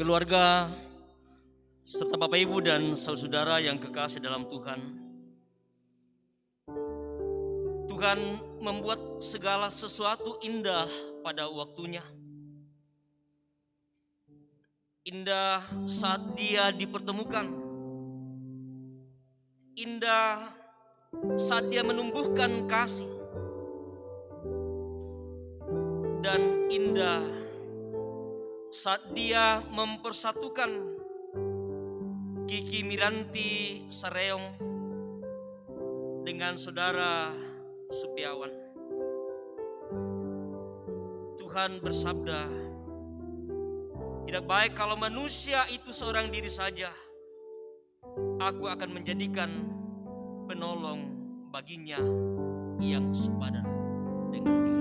keluarga, serta Bapak Ibu dan saudara yang kekasih dalam Tuhan. Tuhan membuat segala sesuatu indah pada waktunya. Indah saat Dia dipertemukan. Indah saat Dia menumbuhkan kasih. Dan indah saat Dia mempersatukan Kiki Miranti Sareong dengan saudara Supiawan. Tuhan bersabda, tidak baik kalau manusia itu seorang diri saja. Aku akan menjadikan penolong baginya yang sepadan dengan dia.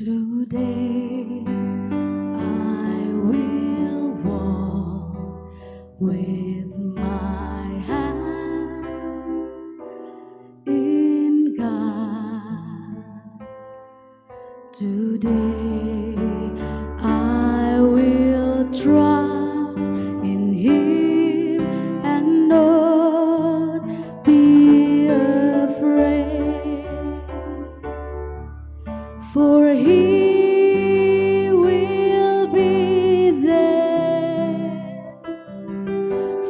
Today I will walk with my hand in God. Today I will trust in Him and not be afraid. For He will be there.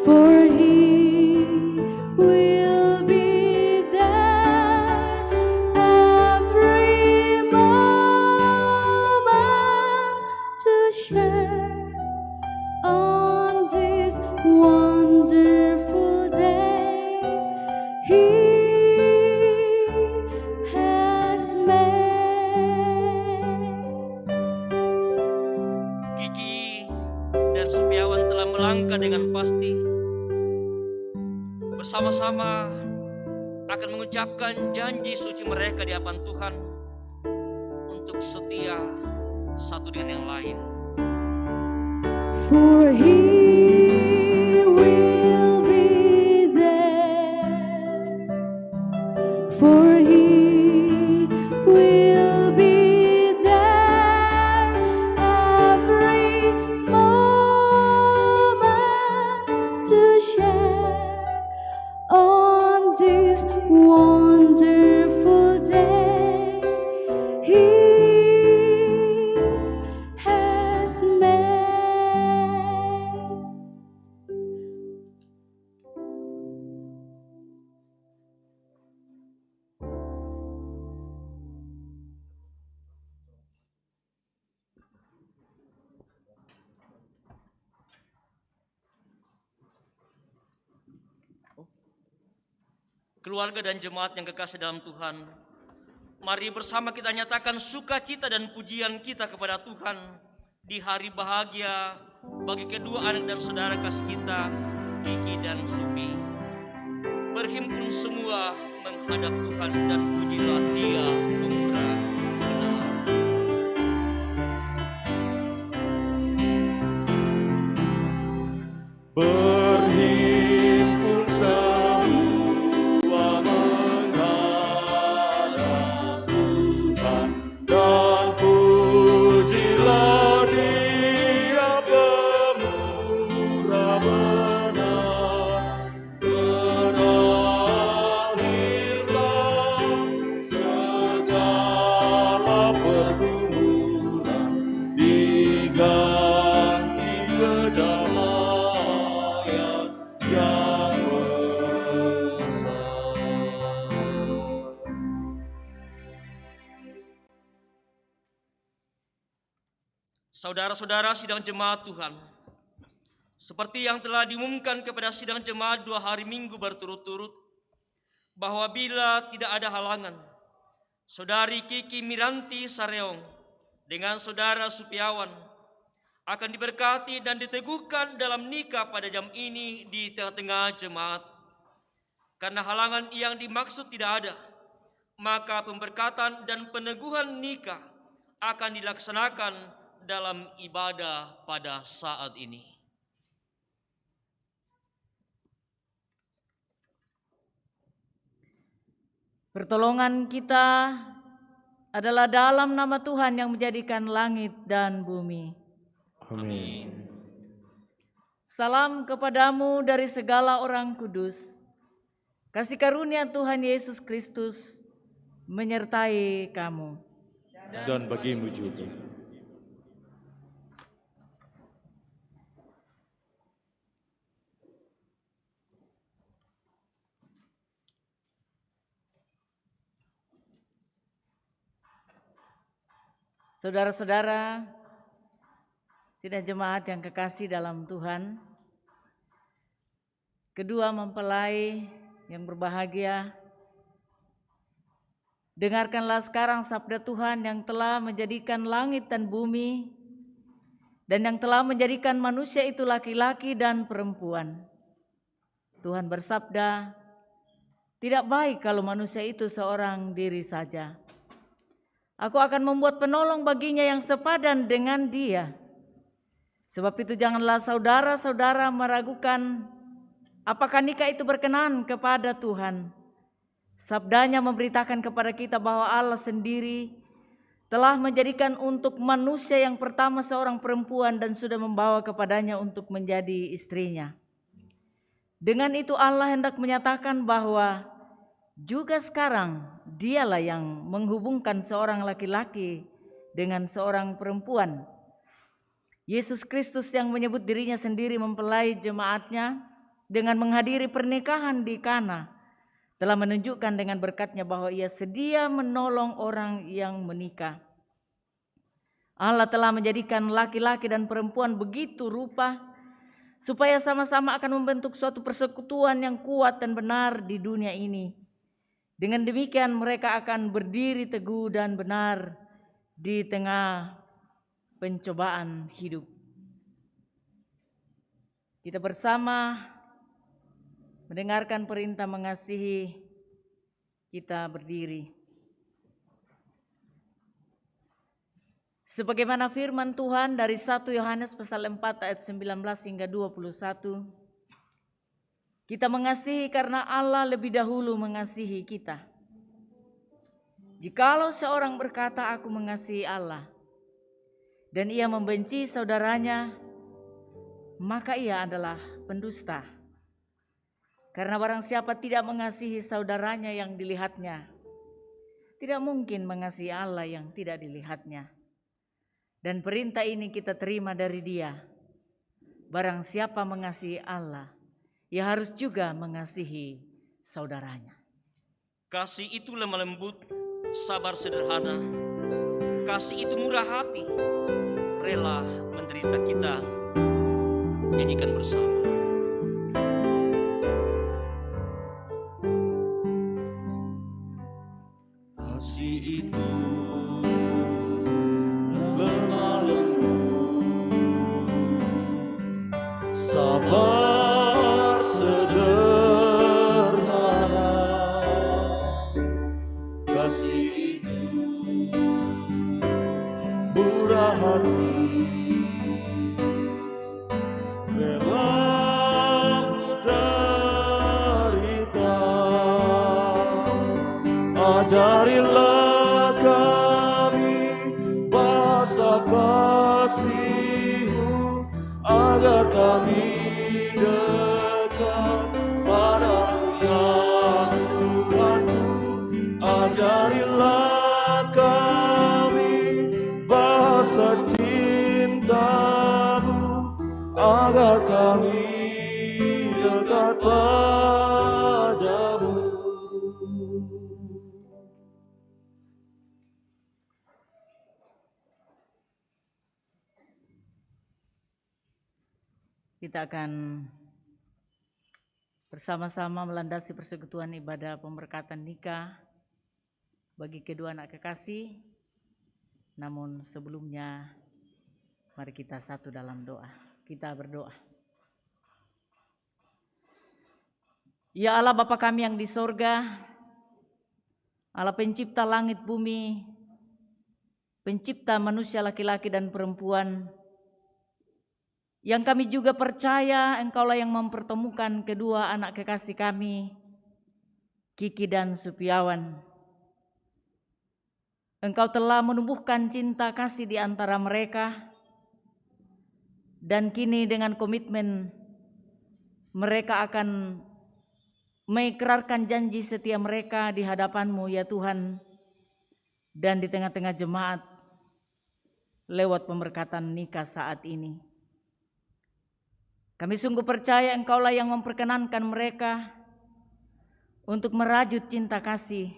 For He will be there every moment to share on this wonderful day He has made. Kiki dan Supiawan telah melangkah dengan pasti. Bersama-sama akan mengucapkan janji suci mereka di hadapan Tuhan untuk setia satu dengan yang lain. For He will be there. For He will be there every moment to share on this wonderful day He has made. Keluarga dan jemaat yang kekasih dalam Tuhan, mari bersama kita nyatakan sukacita dan pujian kita kepada Tuhan di hari bahagia bagi kedua anak dan saudara kasih kita, Kiki dan Supi. Berhimpun semua menghadap Tuhan dan pujilah Dia pemurah benar. Berhimpun semua menghadap Tuhan dan pujilah Dia pemurah benar. Berakhirlah segala pergumulan, diganti kedamaian yang besar. Saudara-saudara sidang jemaat Tuhan, seperti yang telah diumumkan kepada sidang jemaat 2 hari Minggu berturut-turut, bahwa bila tidak ada halangan, Saudari Kiki Miranti Sareong dengan Saudara Supiawan akan diberkati dan diteguhkan dalam nikah pada jam ini di tengah-tengah jemaat. Karena halangan yang dimaksud tidak ada, maka pemberkatan dan peneguhan nikah akan dilaksanakan dalam ibadah pada saat ini. Pertolongan kita adalah dalam nama Tuhan yang menjadikan langit dan bumi. Amin. Salam kepadamu dari segala orang kudus. Kasih karunia Tuhan Yesus Kristus menyertai kamu. Dan bagimu juga. Saudara-saudara, sidang jemaat yang kekasih dalam Tuhan, kedua mempelai yang berbahagia, dengarkanlah sekarang sabda Tuhan yang telah menjadikan langit dan bumi, dan yang telah menjadikan manusia itu laki-laki dan perempuan. Tuhan bersabda, tidak baik kalau manusia itu seorang diri saja. Aku akan membuat penolong baginya yang sepadan dengan dia. Sebab itu janganlah saudara-saudara meragukan apakah nikah itu berkenan kepada Tuhan. Sabdanya memberitakan kepada kita bahwa Allah sendiri telah menjadikan untuk manusia yang pertama seorang perempuan dan sudah membawa kepadanya untuk menjadi istrinya. Dengan itu Allah hendak menyatakan bahwa juga sekarang dialah yang menghubungkan seorang laki-laki dengan seorang perempuan. Yesus Kristus yang menyebut dirinya sendiri mempelai jemaatnya dengan menghadiri pernikahan di Kana telah menunjukkan dengan berkat-Nya bahwa Ia sedia menolong orang yang menikah. Allah telah menjadikan laki-laki dan perempuan begitu rupa supaya sama-sama akan membentuk suatu persekutuan yang kuat dan benar di dunia ini. Dengan demikian mereka akan berdiri teguh dan benar di tengah pencobaan hidup. Kita bersama mendengarkan perintah mengasihi, kita berdiri. Sebagaimana firman Tuhan dari 1 Yohanes pasal 4 ayat 19 hingga 21. Kita mengasihi karena Allah lebih dahulu mengasihi kita. Jikalau seorang berkata aku mengasihi Allah dan ia membenci saudaranya, maka ia adalah pendusta. Karena barang siapa tidak mengasihi saudaranya yang dilihatnya, tidak mungkin mengasihi Allah yang tidak dilihatnya. Dan perintah ini kita terima dari Dia. Barang siapa mengasihi Allah, ia harus juga mengasihi saudaranya. Kasih itu lemah lembut, sabar sederhana. Kasih itu murah hati, rela menderita kita. Nyanyikan bersama. Kasih itu lemah lembut, sabar sederhana. Kasih itu murah hati, rela menderita. Ajarilah kami bahasa kasih-Mu agar kami dekat padamu ya Tuhanku. Ajarilah kami bahasa cinta-Mu agar kami dekat padamu. Kita akan bersama-sama melandasi persekutuan ibadah pemberkatan nikah bagi kedua anak kekasih. Namun sebelumnya, mari kita satu dalam doa. Kita berdoa. Ya Allah Bapa kami yang di sorga, Allah pencipta langit bumi, pencipta manusia laki-laki dan perempuan, yang kami juga percaya Engkaulah yang mempertemukan kedua anak kekasih kami. Kiki dan Supiawan. Engkau telah menumbuhkan cinta kasih di antara mereka, dan kini dengan komitmen mereka akan mengikrarkan janji setia mereka di hadapan-Mu ya Tuhan, dan di tengah-tengah jemaat lewat pemberkatan nikah saat ini. Kami sungguh percaya Engkaulah yang memperkenankan mereka untuk merajut cinta kasih,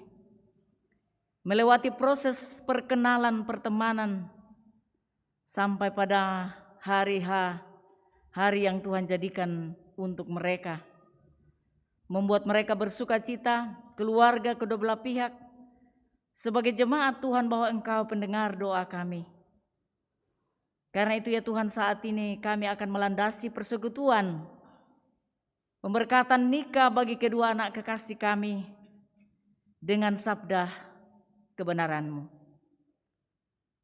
melewati proses perkenalan pertemanan sampai pada hari H, hari yang Tuhan jadikan untuk mereka, membuat mereka bersuka cita, keluarga kedua belah pihak. Sebagai jemaat Tuhan, bahwa Engkau pendengar doa kami. Karena itu ya Tuhan, saat ini kami akan melandasi persekutuan pemberkatan nikah bagi kedua anak kekasih kami dengan sabda kebenaran-Mu.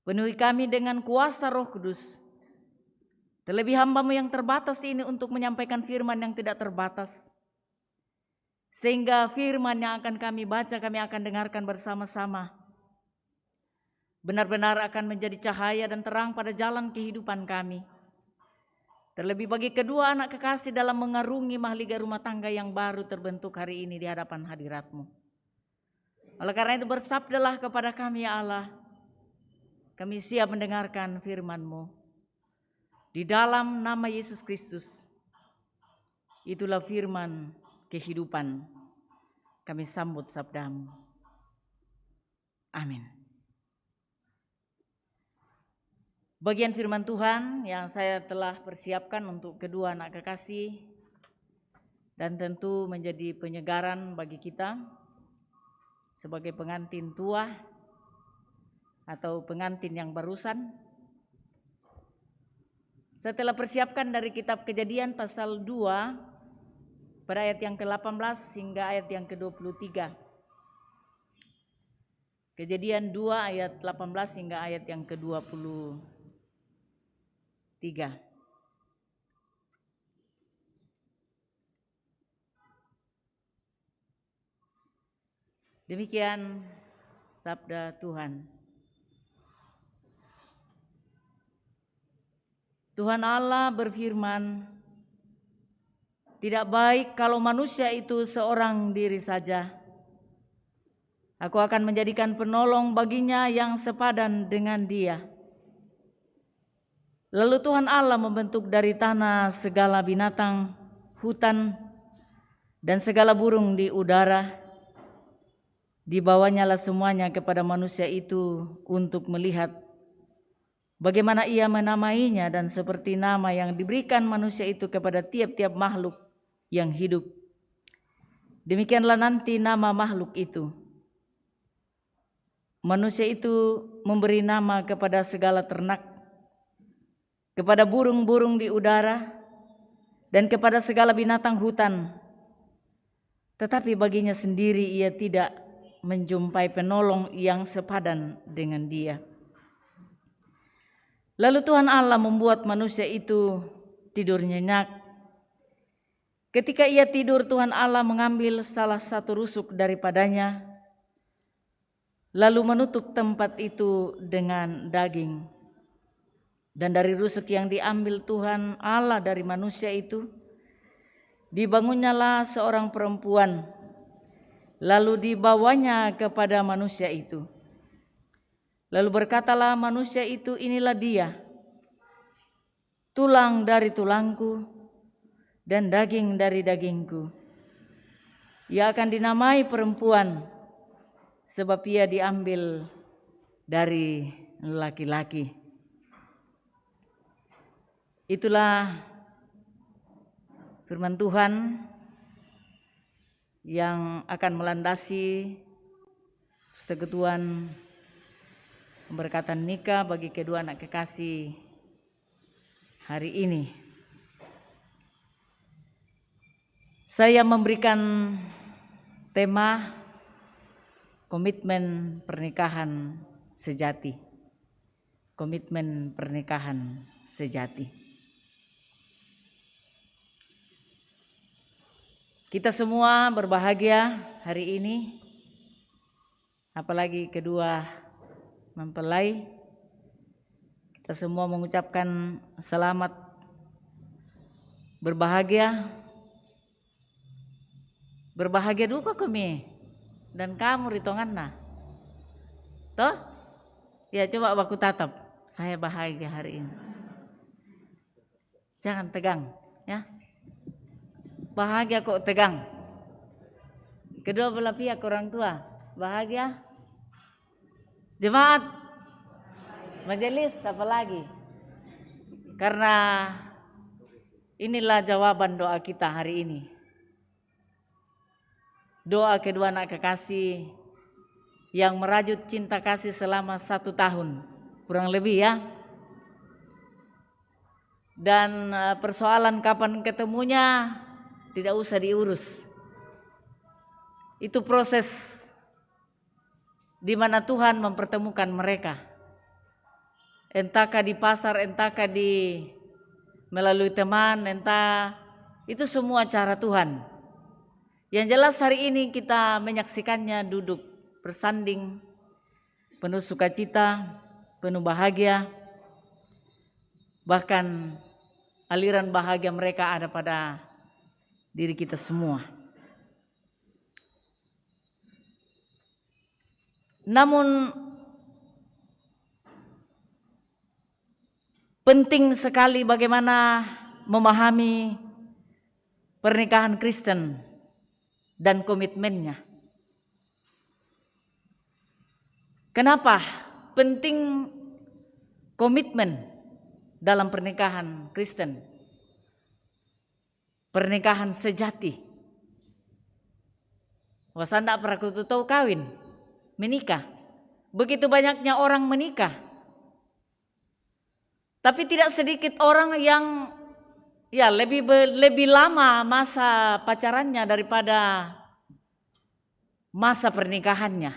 Penuhi kami dengan kuasa Roh Kudus. Terlebih hamba-Mu yang terbatas ini untuk menyampaikan firman yang tidak terbatas. Sehingga firman yang akan kami baca, kami akan dengarkan bersama-sama, benar-benar akan menjadi cahaya dan terang pada jalan kehidupan kami. Terlebih bagi kedua anak kekasih dalam mengarungi mahligai rumah tangga yang baru terbentuk hari ini di hadapan hadirat-Mu. Oleh karena itu bersabdalah kepada kami ya Allah, kami siap mendengarkan firman-Mu. Di dalam nama Yesus Kristus, itulah firman kehidupan, kami sambut sabda-Mu. Amin. Bagian firman Tuhan yang saya telah persiapkan untuk kedua anak kekasih dan tentu menjadi penyegaran bagi kita sebagai pengantin tua atau pengantin yang barusan. Saya telah persiapkan dari kitab Kejadian pasal 2 pada ayat yang ke-18 hingga ayat yang ke-23. Kejadian 2 ayat 18 hingga ayat yang ke-23. Demikian sabda Tuhan. Tuhan Allah berfirman, tidak baik kalau manusia itu seorang diri saja. Aku akan menjadikan penolong baginya yang sepadan dengan dia. Lalu Tuhan Allah membentuk dari tanah segala binatang hutan dan segala burung di udara. Dibawanyalah semuanya kepada manusia itu untuk melihat bagaimana ia menamainya, dan seperti nama yang diberikan manusia itu kepada tiap-tiap makhluk yang hidup, demikianlah nanti nama makhluk itu. Manusia itu memberi nama kepada segala ternak, kepada burung-burung di udara, dan kepada segala binatang hutan. Tetapi baginya sendiri ia tidak menjumpai penolong yang sepadan dengan dia. Lalu Tuhan Allah membuat manusia itu tidur nyenyak. Ketika ia tidur, Tuhan Allah mengambil salah satu rusuk daripadanya, lalu menutup tempat itu dengan daging. Dan dari rusuk yang diambil Tuhan Allah dari manusia itu, dibangunnyalah seorang perempuan, lalu dibawanya kepada manusia itu. Lalu berkatalah manusia itu, inilah dia, tulang dari tulangku dan daging dari dagingku. Ia akan dinamai perempuan, sebab ia diambil dari laki-laki. Itulah firman Tuhan yang akan melandasi persekutuan pemberkatan nikah bagi kedua anak kekasih hari ini. Saya memberikan tema komitmen pernikahan sejati. Komitmen pernikahan sejati. Kita semua berbahagia hari ini, apalagi kedua mempelai. Kita semua mengucapkan selamat berbahagia. Berbahagia duka kami dan kamu ritongan nah. Toh? Ya coba baku tatap. Saya bahagia hari ini. Jangan tegang, ya. Bahagia kok tegang. Kedua belah pihak orang tua bahagia. Jemaat majelis apa lagi? Karena inilah jawaban doa kita hari ini. Doa kedua anak kekasih yang merajut cinta kasih selama 1 tahun kurang lebih ya. Dan persoalan kapan ketemunya tidak usah diurus. Itu proses di mana Tuhan mempertemukan mereka. Entahkah di pasar, entahkah di melalui teman, entah itu semua cara Tuhan. Yang jelas hari ini kita menyaksikannya duduk bersanding, penuh sukacita, penuh bahagia. Bahkan aliran bahagia mereka ada pada diri kita semua. Namun penting sekali bagaimana memahami pernikahan Kristen dan komitmennya. Kenapa penting komitmen dalam pernikahan Kristen? Pernikahan sejati. Wasanda pernah tahu kawin, menikah. Begitu banyaknya orang menikah. Tapi tidak sedikit orang yang ya lebih lama masa pacarannya daripada masa pernikahannya.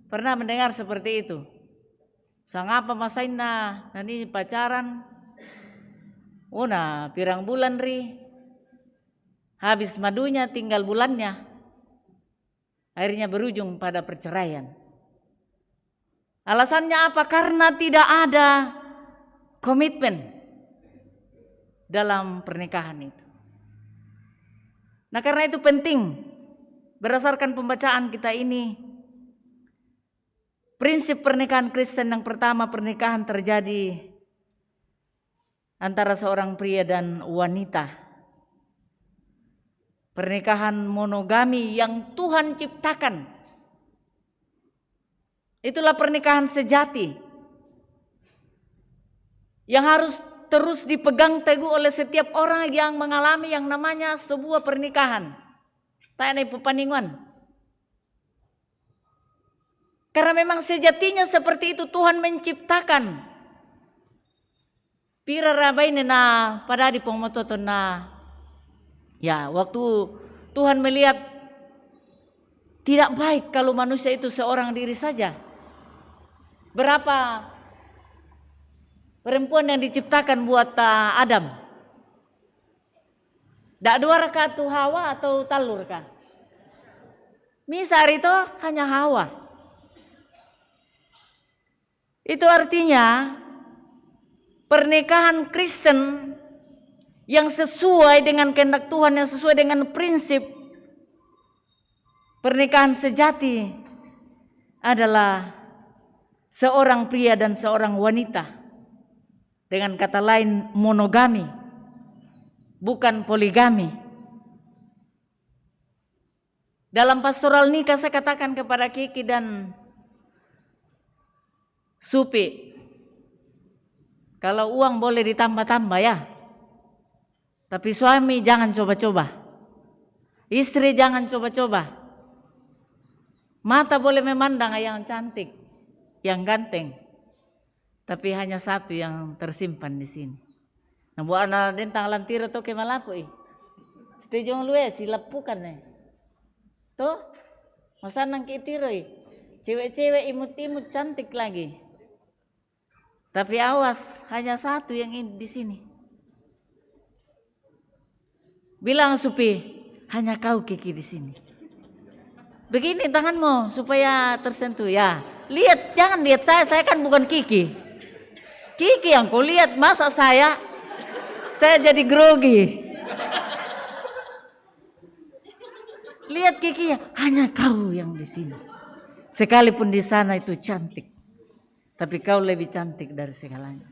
Pernah mendengar seperti itu? Sang apa masaina nani pacaran? Una pirang bulan ri. Habis madunya tinggal bulannya. Akhirnya berujung pada perceraian. Alasannya apa? Karena tidak ada komitmen dalam pernikahan itu. Nah, karena itu penting berdasarkan pembacaan kita ini, prinsip pernikahan Kristen yang pertama, pernikahan terjadi antara seorang pria dan wanita. Pernikahan monogami yang Tuhan ciptakan. Itulah pernikahan sejati yang harus terus dipegang teguh oleh setiap orang yang mengalami yang namanya sebuah pernikahan. Tanya pepaningan. Karena memang sejatinya seperti itu Tuhan menciptakan. Pira rabaine na pada di pengmototon na. Ya, waktu Tuhan melihat tidak baik kalau manusia itu seorang diri saja. Berapa perempuan yang diciptakan buat Adam? Dak dua raka tu Hawa atau talur kah? Misal itu hanya Hawa. Itu artinya pernikahan Kristen yang sesuai dengan kehendak Tuhan, yang sesuai dengan prinsip pernikahan sejati adalah seorang pria dan seorang wanita. Dengan kata lain monogami, bukan poligami. Dalam pastoral nikah saya katakan kepada Kiki dan Supi, kalau uang boleh ditambah-tambah ya. Tapi suami jangan coba-coba. Istri jangan coba-coba. Mata boleh memandang yang cantik, yang ganteng. Tapi hanya satu yang tersimpan di sini. Nah, buat anak dentang lantira to ke malapo Setujong luwe silapukan Tuh, masa nang kitiro Cewek-cewek imut-imut cantik lagi. Tapi awas, hanya satu yang di sini. Bilang Supi, hanya kau Kiki di sini. Begini tanganmu supaya tersentuh ya. Lihat, jangan lihat saya kan bukan Kiki. Kiki yang kau lihat, masa saya jadi grogi. Lihat Kiki, hanya kau yang di sini. Sekalipun di sana itu cantik, tapi kau lebih cantik dari segalanya.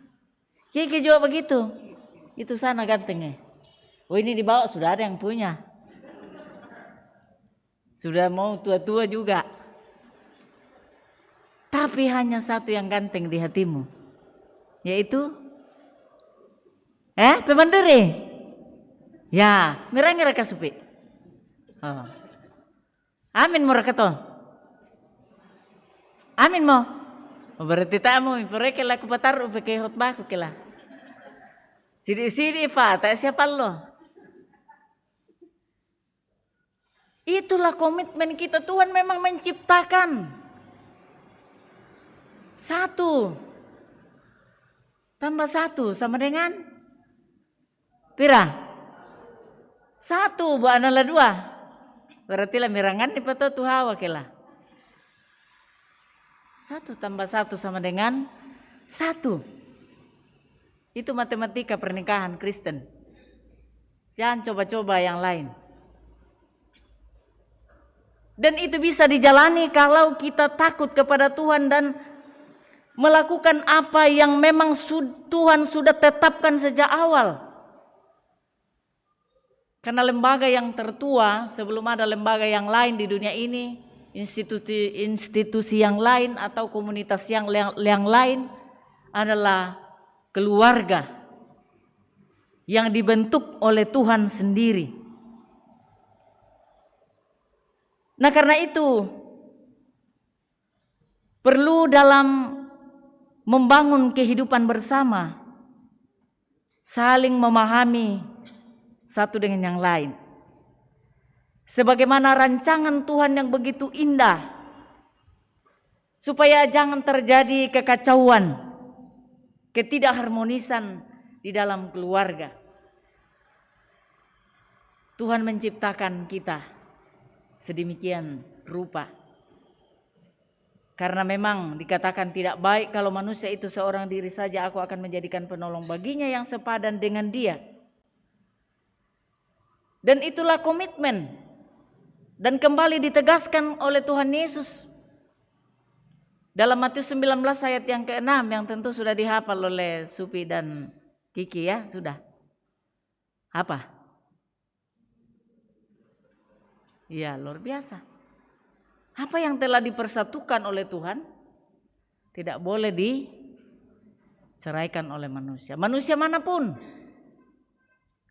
Kiki juga begitu. Itu sana gantengnya. Oh ini dibawa sudah ada yang punya. Sudah mau tua-tua juga. Tapi hanya satu yang ganteng di hatimu. Yaitu Pemandiri. Ya, mirang-mirang Supi. Oh. Amin mo rakato. Amin mo. Berarti tamu mereka laku patar upeke khotbah ku kela. Sidi pa, tak siapa lo. Itulah komitmen kita. Tuhan memang menciptakan. 1 tambah 1 sama dengan pira? 1 buat anala 2. Berarti lah mirangan ni pato tu hawa kela. 1 tambah 1 sama dengan 1. Itu matematika pernikahan Kristen. Jangan coba-coba yang lain. Dan itu bisa dijalani kalau kita takut kepada Tuhan dan melakukan apa yang memang Tuhan sudah tetapkan sejak awal. Karena lembaga yang tertua sebelum ada lembaga yang lain di dunia ini, institusi yang lain atau komunitas yang lain adalah keluarga yang dibentuk oleh Tuhan sendiri. Nah karena itu perlu dalam membangun kehidupan bersama saling memahami satu dengan yang lain. Sebagaimana rancangan Tuhan yang begitu indah supaya jangan terjadi kekacauan, ketidakharmonisan di dalam keluarga. Tuhan menciptakan kita sedemikian rupa. Karena memang dikatakan tidak baik kalau manusia itu seorang diri saja, aku akan menjadikan penolong baginya yang sepadan dengan dia. Dan itulah komitmen. Dan kembali ditegaskan oleh Tuhan Yesus. Dalam Matius 19 ayat yang ke-6 yang tentu sudah dihafal oleh Supi dan Kiki ya, sudah. Apa? Ya luar biasa. Apa yang telah dipersatukan oleh Tuhan tidak boleh diceraikan oleh manusia. Manusia manapun,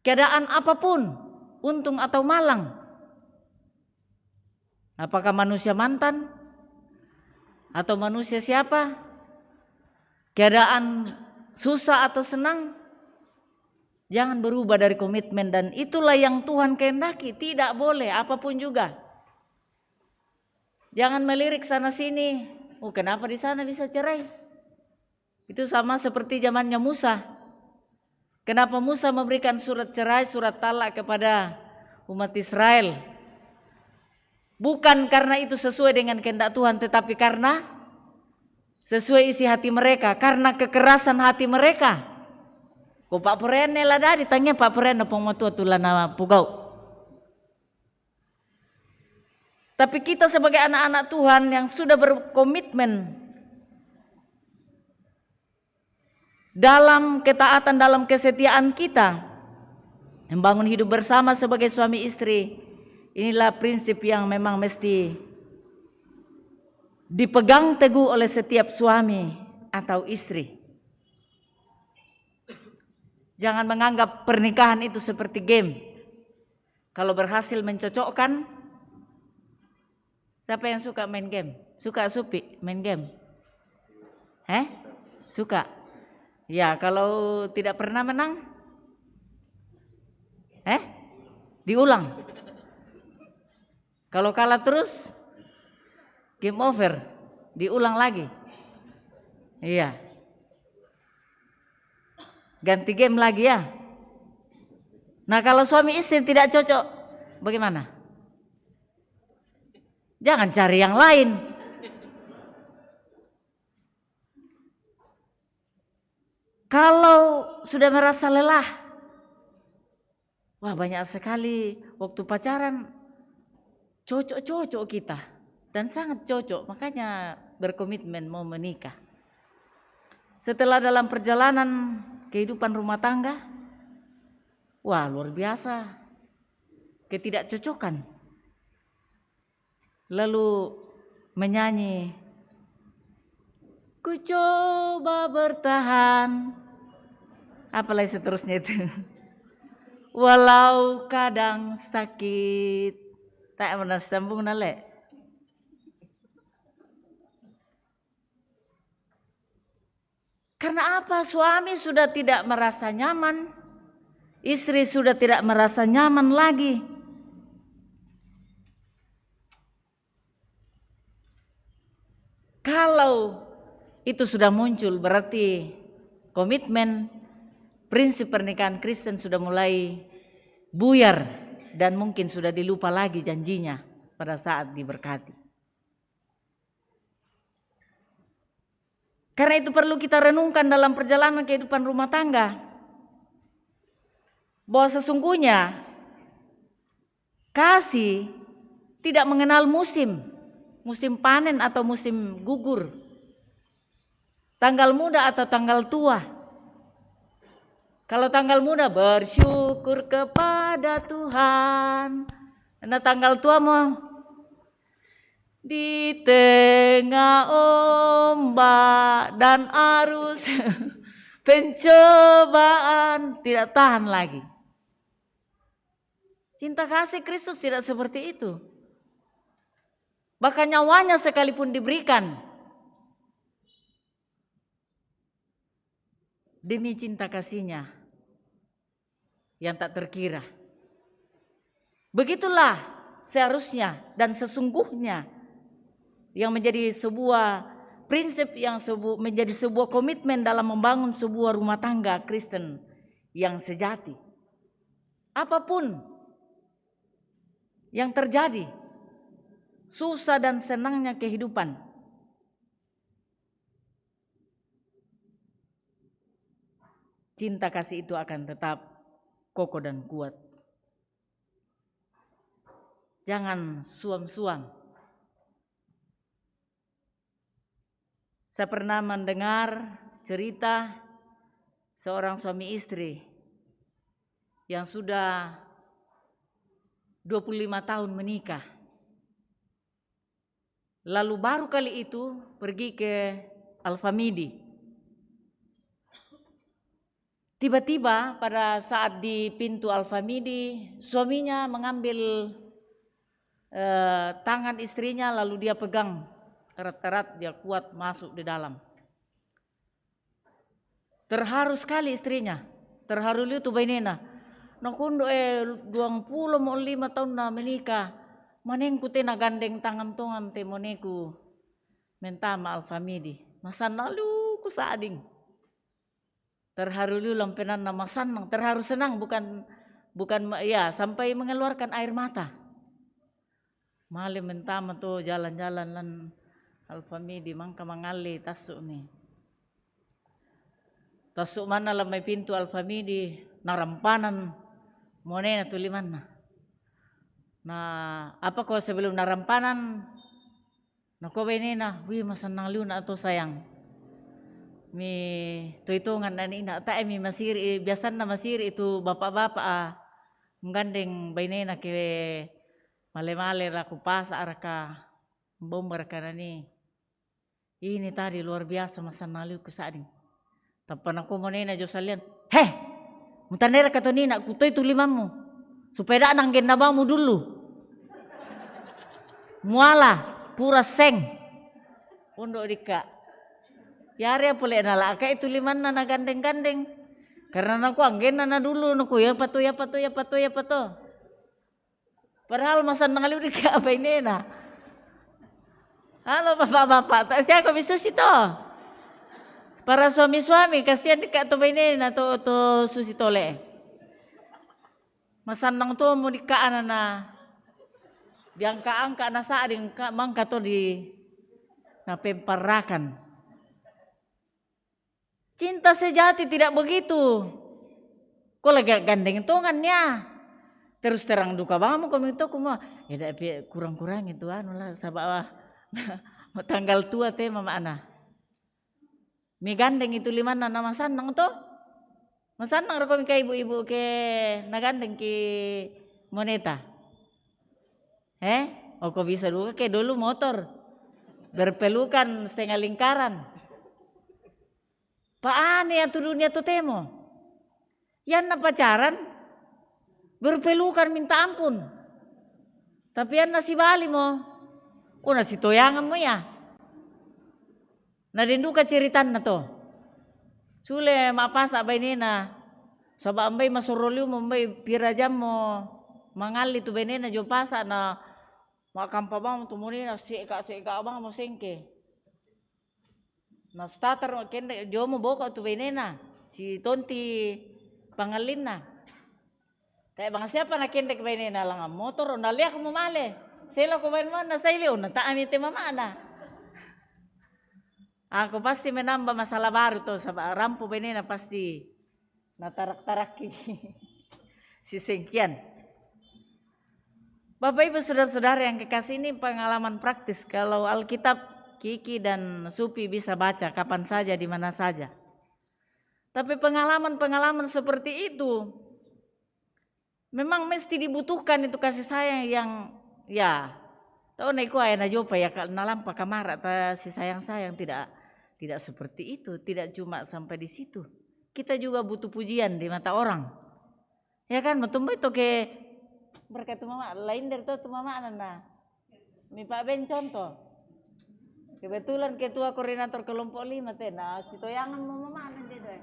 keadaan apapun, untung atau malang. Apakah manusia mantan atau manusia siapa? Keadaan susah atau senang, jangan berubah dari komitmen, dan itulah yang Tuhan kehendaki. Tidak boleh apapun juga. Jangan melirik sana sini. Oh, kenapa di sana bisa cerai? Itu sama seperti zamannya Musa. Kenapa Musa memberikan surat cerai, surat talak kepada umat Israel? Bukan karena itu sesuai dengan kehendak Tuhan, tetapi karena sesuai isi hati mereka, karena kekerasan hati mereka. Ko Pak Purene lah dah ditanya Pak Purene pengotua tulah nama pugau. Tapi kita sebagai anak-anak Tuhan yang sudah berkomitmen dalam ketaatan, dalam kesetiaan kita, membangun hidup bersama sebagai suami istri, inilah prinsip yang memang mesti dipegang teguh oleh setiap suami atau istri. Jangan menganggap pernikahan itu seperti game. Kalau berhasil mencocokkan, siapa yang suka main game? Suka Supi main game? Suka? Ya, kalau tidak pernah menang? Diulang. Kalau kalah terus, game over, diulang lagi. Iya. Ganti game lagi ya. Nah kalau suami istri tidak cocok, bagaimana? Jangan cari yang lain. Kalau sudah merasa lelah, wah banyak sekali waktu pacaran cocok-cocok kita dan sangat cocok, makanya berkomitmen mau menikah. Setelah dalam perjalanan kehidupan rumah tangga, wah luar biasa ketidakcocokan. Lalu menyanyi, ku coba bertahan, apalagi seterusnya itu. Walau kadang sakit, tak pernah sambung nale. Karena apa? Suami sudah tidak merasa nyaman, istri sudah tidak merasa nyaman lagi. Kalau itu sudah muncul, berarti komitmen prinsip pernikahan Kristen sudah mulai buyar dan mungkin sudah dilupa lagi janjinya pada saat diberkati. Karena itu perlu kita renungkan dalam perjalanan kehidupan rumah tangga, bahwa sesungguhnya kasih tidak mengenal musim panen atau musim gugur, tanggal muda atau tanggal tua. Kalau tanggal muda bersyukur kepada Tuhan, karena tanggal tua mau di tengah ombak dan arus pencobaan tidak tahan lagi. Cinta kasih Kristus tidak seperti itu. Bahkan nyawanya sekalipun diberikan demi cinta kasihnya yang tak terkira. Begitulah seharusnya dan sesungguhnya yang menjadi sebuah prinsip, yang menjadi sebuah komitmen dalam membangun sebuah rumah tangga Kristen yang sejati. Apapun yang terjadi, susah dan senangnya kehidupan, cinta kasih itu akan tetap kokoh dan kuat. Jangan suam-suam. Saya pernah mendengar cerita seorang suami istri yang sudah 25 tahun menikah. Lalu baru kali itu pergi ke Al-Famidi. Tiba-tiba pada saat di pintu Al-Famidi, suaminya mengambil tangan istrinya lalu dia pegang erat-erat, dia kuat masuk di dalam. Terharu sekali istrinya, terharu liu tu bainena. Nakundo 25 tahun na menikah, manengku tena gandeng tangan tongan te moneku mentama Al-Famidi. Masan lalu ku sading. Terharu liu lampenan nama sanang, terharu senang bukan ya sampai mengeluarkan air mata. Mali mentama tu jalan-jalan lan Al-Famidi mangka mangali tasuk ni. Tasuk mana lamai pintu Al-Famidi narampanan monena tulimanna. Nah, apa kau sebelum narampanan? Nah, kau benena, wih masanang liu na to sayang. Mi tu hitungan dan ina tak mi masiri biasanya masiri itu bapak-bapak menggandeng benena ke male-male laku pasar ka bomber karani. Ini tadi luar biasa masa naliu ku sading. Tapan aku monena jo salian. Heh, mutanera kata nina kutoy tu limamu. Supaya dak nang gendabamu dulu. Muala pura seng. Pondok dika. Yari pule nala ka itu liman na gandeng-gandeng. Karena aku anggen na dulu naku ya pato. Padahal masa naliu dika apa ini na. Halo bapak-bapak, tak siapa bisu sito. Para suami-suami kasihan dekat tu bainin atau susi tole. Masandang to mo di kaan na diangka-angka na sa ading mangka to di napemparakan. Cinta sejati tidak begitu. Kok lagi gandeng tongannya. Terus terang duka banget kami itu kuma. Ya kurang-kurang itu anu lah sabah tanggal tua teh mama ana. Mi gandeng itu lima nama sanang to. Masanang ra kami ka ibu-ibu ke nagandeng ki moneta. Oh kok bisa juga ke dulu motor. Berpelukan setengah lingkaran. Paane yang dunia tu temo. Yan na pacaran berpelukan minta ampun. Tapi yan nasi bali mo. O nasi toyangan mo ya. Nadindu ka ceritan na to. Sule mapasa bay nena. Saba ambay masuroliu mo ambay pirajam mo mangali tu bay nena jo pasa na makampa bang tumuni na seka bang mo sengke. Na starter kende jo mo boka tu bay nena. Si tonti pangalin na. Kaya bang siapa na kende bay nena lang ang motor o naliak mo male. Sila ko bay mo na sa iliw na taami ti mama na. Ako pasti menambah masalah baru tuh sama rampu benena pasti natarak-tarak si sengkian. Bapak Ibu Saudara-saudara yang kekasih, ini pengalaman praktis kalau Alkitab Kiki dan Supi bisa baca kapan saja di mana saja. Tapi pengalaman-pengalaman seperti itu memang mesti dibutuhkan itu kasih sayang yang ya tahu naiku ayana jopa ya nalampa kamar atau si sayang-sayang tidak seperti itu, tidak cuma sampai di situ. Kita juga butuh pujian di mata orang. Ya kan, betul itu ke berkat mama lain dari itu mama nana. Mi Pak Ben contoh. Kebetulan ketua koordinator kelompok 5 nah situ yang mama nanti deh.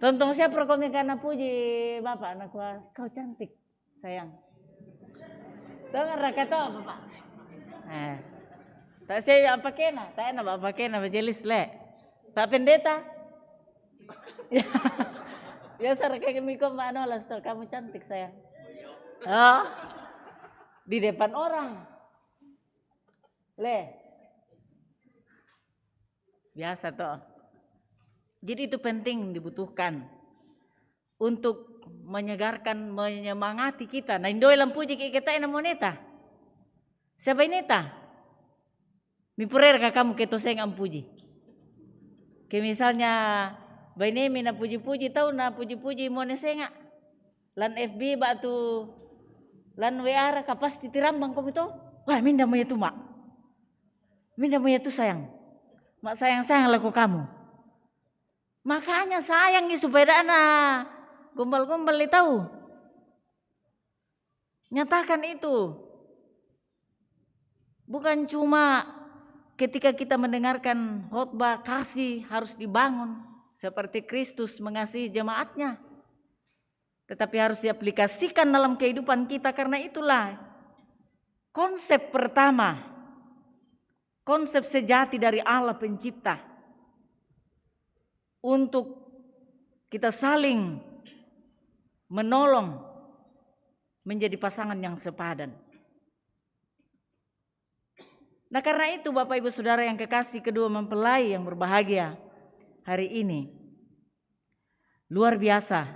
Tonton siapa komen karena puji Bapak anak kau cantik sayang. Dengar kata apa Pak? Tak saya apa kena, tak enak apa kena majelis le. Pak Pendeta. Ya sarka kami kok manolas tuh kamu cantik sayang. Oh. Di depan orang. Le. Biasa toh. Jadi itu penting dibutuhkan untuk menyegarkan, menyemangati kita. Nah, indoi lampuji kita ina moneta. Siapa ineta? Mi purer ka kamu ke toseng ampuji. Ke misalnya bainemi na puji-puji tahu na puji-puji mone senga. Lan FB batu lan WA ka pasti tirambang ko itu. Wah, minda mo itu mak. Minda mo itu sayang. Mak sayang-sayang laku kamu. Makanya sayang supaya na gombal-gombal tahu. Nyatakan itu. Bukan cuma ketika kita mendengarkan khotbah kasih harus dibangun seperti Kristus mengasihi jemaatnya. Tetapi harus diaplikasikan dalam kehidupan kita karena itulah konsep pertama. Konsep sejati dari Allah pencipta. Untuk kita saling menolong menjadi pasangan yang sepadan. Nah karena itu Bapak Ibu Saudara yang kekasih, kedua mempelai yang berbahagia hari ini. Luar biasa.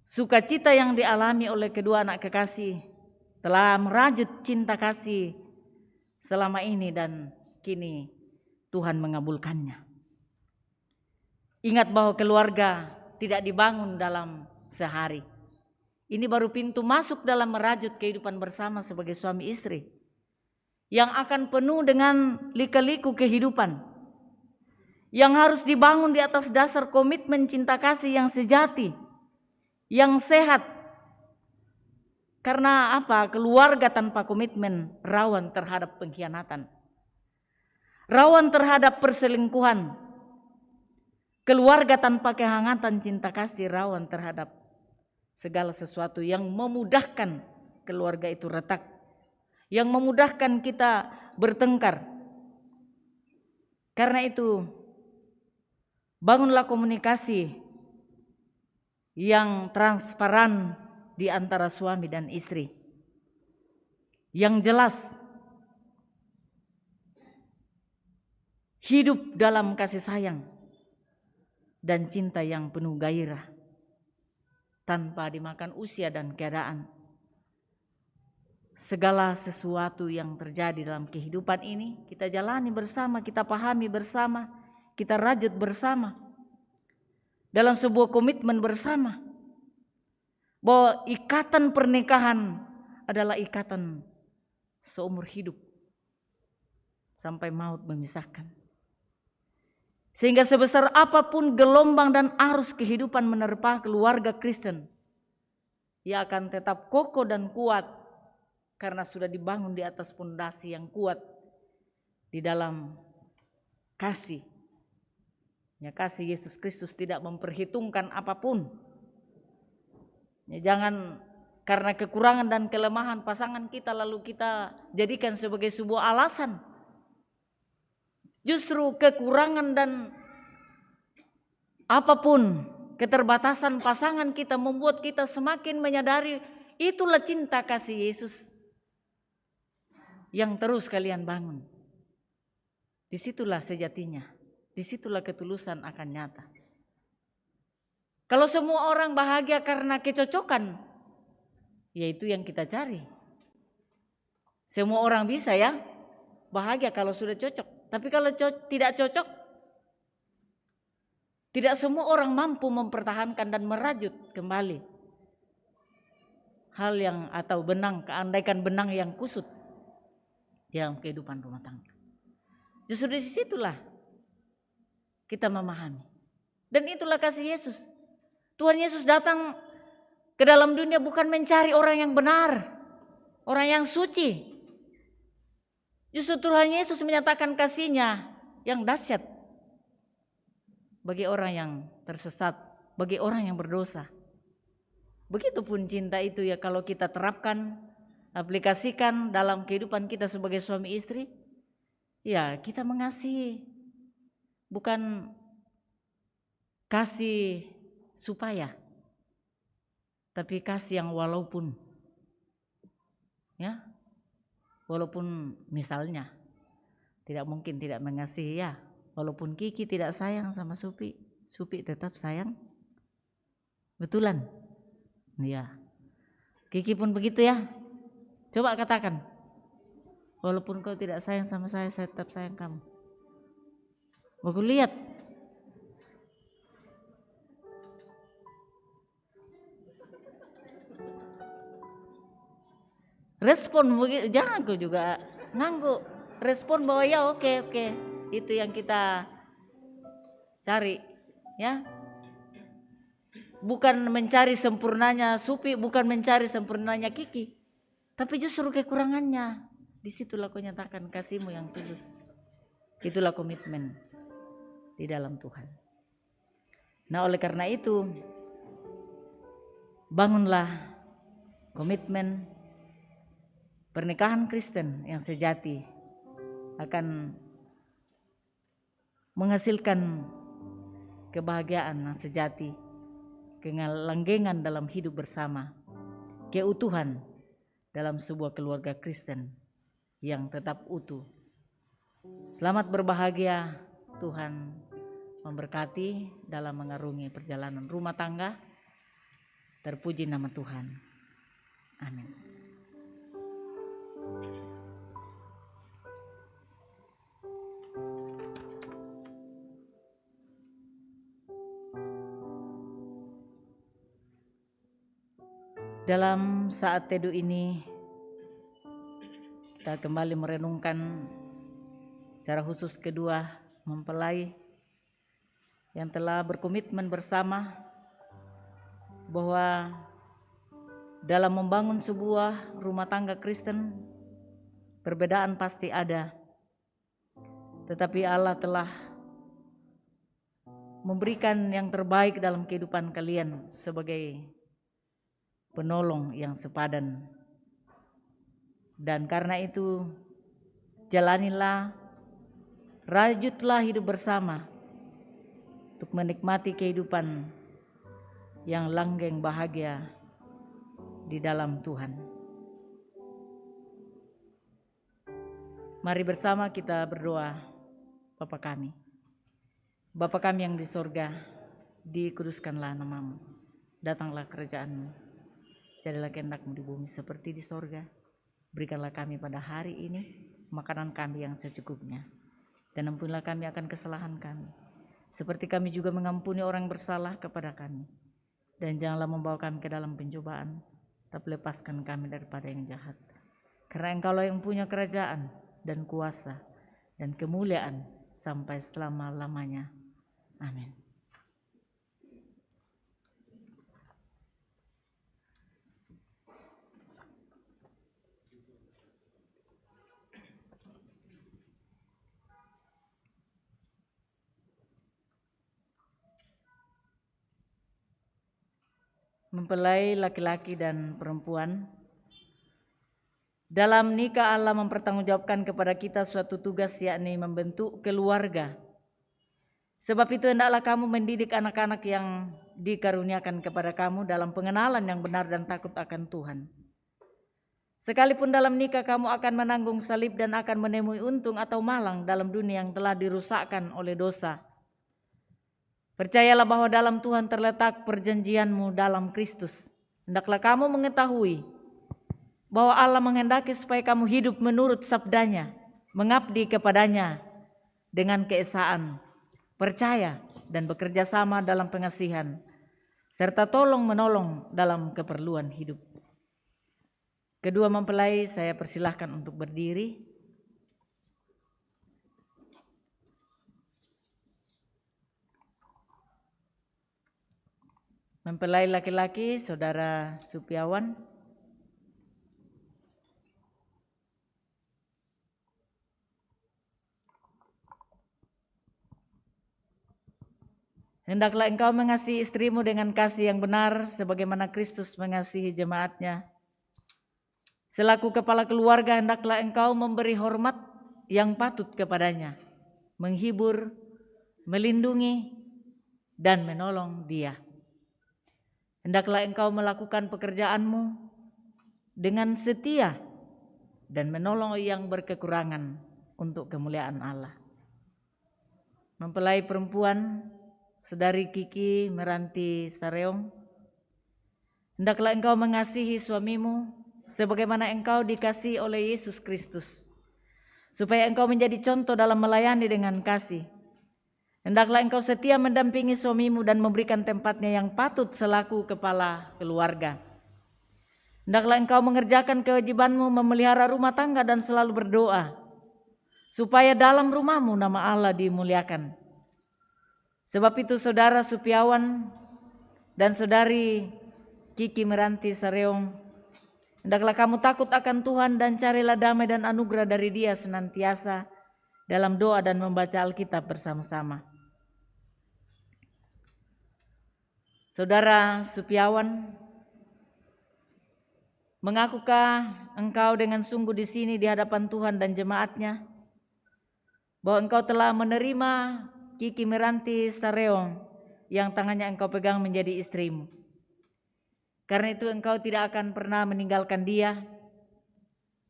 Sukacita yang dialami oleh kedua anak kekasih telah merajut cinta kasih selama ini dan kini Tuhan mengabulkannya. Ingat bahwa keluarga tidak dibangun dalam sehari. Ini baru pintu masuk dalam merajut kehidupan bersama sebagai suami istri. Yang akan penuh dengan lika-liku kehidupan. Yang harus dibangun di atas dasar komitmen cinta kasih yang sejati. Yang sehat. Karena apa? Keluarga tanpa komitmen rawan terhadap pengkhianatan. Rawan terhadap perselingkuhan. Keluarga tanpa kehangatan cinta kasih rawan terhadap segala sesuatu yang memudahkan keluarga itu retak. Yang memudahkan kita bertengkar. Karena itu, bangunlah komunikasi yang transparan di antara suami dan istri, yang jelas, hidup dalam kasih sayang dan cinta yang penuh gairah, tanpa dimakan usia dan keadaan. Segala sesuatu yang terjadi dalam kehidupan ini kita jalani bersama, kita pahami bersama, kita rajut bersama dalam sebuah komitmen bersama bahwa ikatan pernikahan adalah ikatan seumur hidup sampai maut memisahkan. Sehingga sebesar apapun gelombang dan arus kehidupan menerpa keluarga Kristen, ia akan tetap kokoh dan kuat karena sudah dibangun di atas fondasi yang kuat di dalam kasih. Ya, kasih Yesus Kristus tidak memperhitungkan apapun. Ya, jangan karena kekurangan dan kelemahan pasangan kita lalu kita jadikan sebagai sebuah alasan. Justru kekurangan dan apapun keterbatasan pasangan kita membuat kita semakin menyadari itulah cinta kasih Yesus yang terus kalian bangun. Disitulah sejatinya, disitulah ketulusan akan nyata. Kalau semua orang bahagia karena kecocokan, yaitu yang kita cari. Semua orang bisa ya bahagia kalau sudah cocok. Tapi kalau tidak cocok, tidak semua orang mampu mempertahankan dan merajut kembali hal yang atau benang, keandaikan benang yang kusut dalam kehidupan rumah tangga. Justru di situlah kita memahami. Dan itulah kasih Yesus. Tuhan Yesus datang ke dalam dunia bukan mencari orang yang benar, orang yang suci. Justru Tuhan Yesus menyatakan kasih-Nya yang dahsyat bagi orang yang tersesat, bagi orang yang berdosa. Begitupun cinta itu ya kalau kita terapkan, aplikasikan dalam kehidupan kita sebagai suami istri, ya kita mengasihi, bukan kasih supaya, tapi kasih yang walaupun, ya, walaupun misalnya tidak mungkin tidak mengasihi ya, walaupun Kiki tidak sayang sama Supi, Supi tetap sayang, betulan, ya, Kiki pun begitu ya, coba katakan, walaupun kau tidak sayang sama saya tetap sayang kamu. Aku lihat. Respon begitu, jangan kau juga ngangguk. Respon bahwa ya oke, itu yang kita cari, ya. Bukan mencari sempurnanya Supi, bukan mencari sempurnanya Kiki, tapi justru kekurangannya. Disitulah kau nyatakan kasihmu yang tulus. Itulah komitmen di dalam Tuhan. Nah, oleh karena itu bangunlah komitmen pernikahan Kristen yang sejati akan menghasilkan kebahagiaan yang sejati, kelanggengan dalam hidup bersama, keutuhan dalam sebuah keluarga Kristen yang tetap utuh. Selamat berbahagia, Tuhan memberkati dalam mengarungi perjalanan rumah tangga. Terpuji nama Tuhan. Amin. Dalam saat teduh ini kita kembali merenungkan secara khusus kedua mempelai yang telah berkomitmen bersama bahwa dalam membangun sebuah rumah tangga Kristen perbedaan pasti ada, tetapi Allah telah memberikan yang terbaik dalam kehidupan kalian sebagai penolong yang sepadan. Dan karena itu jalanilah, rajutlah hidup bersama untuk menikmati kehidupan yang langgeng bahagia di dalam Tuhan. Mari bersama kita berdoa. Bapa kami, Bapa kami yang di sorga, dikuduskanlah namamu, datanglah kerajaan-Mu, jadilah kehendak-Mu di bumi seperti di sorga. Berikanlah kami pada hari ini makanan kami yang secukupnya, dan ampunilah kami akan kesalahan kami, seperti kami juga mengampuni orang bersalah kepada kami. Dan janganlah membawa kami ke dalam pencobaan, tapi lepaskan kami daripada yang jahat. Karena Engkaulah yang punya kerajaan dan kuasa dan kemuliaan sampai selama-lamanya. Amin. Mempelai laki-laki dan perempuan, dalam nikah Allah mempertanggungjawabkan kepada kita suatu tugas, yakni membentuk keluarga. Sebab itu hendaklah kamu mendidik anak-anak yang dikaruniakan kepada kamu dalam pengenalan yang benar dan takut akan Tuhan. Sekalipun dalam nikah kamu akan menanggung salib dan akan menemui untung atau malang dalam dunia yang telah dirusakkan oleh dosa. Percayalah bahwa dalam Tuhan terletak perjanjianmu dalam Kristus. Hendaklah kamu mengetahui bahwa Allah menghendaki supaya kamu hidup menurut sabdanya, mengabdi kepadanya dengan keesaan, percaya dan bekerja sama dalam pengasihan, serta tolong-menolong dalam keperluan hidup. Kedua mempelai saya persilahkan untuk berdiri. Mempelai laki-laki Saudara Supiawan. Hendaklah engkau mengasihi istrimu dengan kasih yang benar sebagaimana Kristus mengasihi jemaatnya. Selaku kepala keluarga hendaklah engkau memberi hormat yang patut kepadanya, menghibur, melindungi, dan menolong dia. Hendaklah engkau melakukan pekerjaanmu dengan setia dan menolong yang berkekurangan untuk kemuliaan Allah. Mempelai perempuan Saudari Kiki Meranti Sareong, hendaklah engkau mengasihi suamimu sebagaimana engkau dikasihi oleh Yesus Kristus, supaya engkau menjadi contoh dalam melayani dengan kasih. Hendaklah engkau setia mendampingi suamimu dan memberikan tempatnya yang patut selaku kepala keluarga. Hendaklah engkau mengerjakan kewajibanmu memelihara rumah tangga dan selalu berdoa, supaya dalam rumahmu nama Allah dimuliakan. Sebab itu Saudara Supiawan dan Saudari Kiki Meranti Sareong, hendaklah kamu takut akan Tuhan dan carilah damai dan anugerah dari Dia senantiasa dalam doa dan membaca Alkitab bersama-sama. Saudara Supiawan, mengakukah engkau dengan sungguh di sini di hadapan Tuhan dan jemaatnya bahwa engkau telah menerima Kiki Meranti Sareong yang tangannya engkau pegang menjadi istrimu? Karena itu engkau tidak akan pernah meninggalkan dia,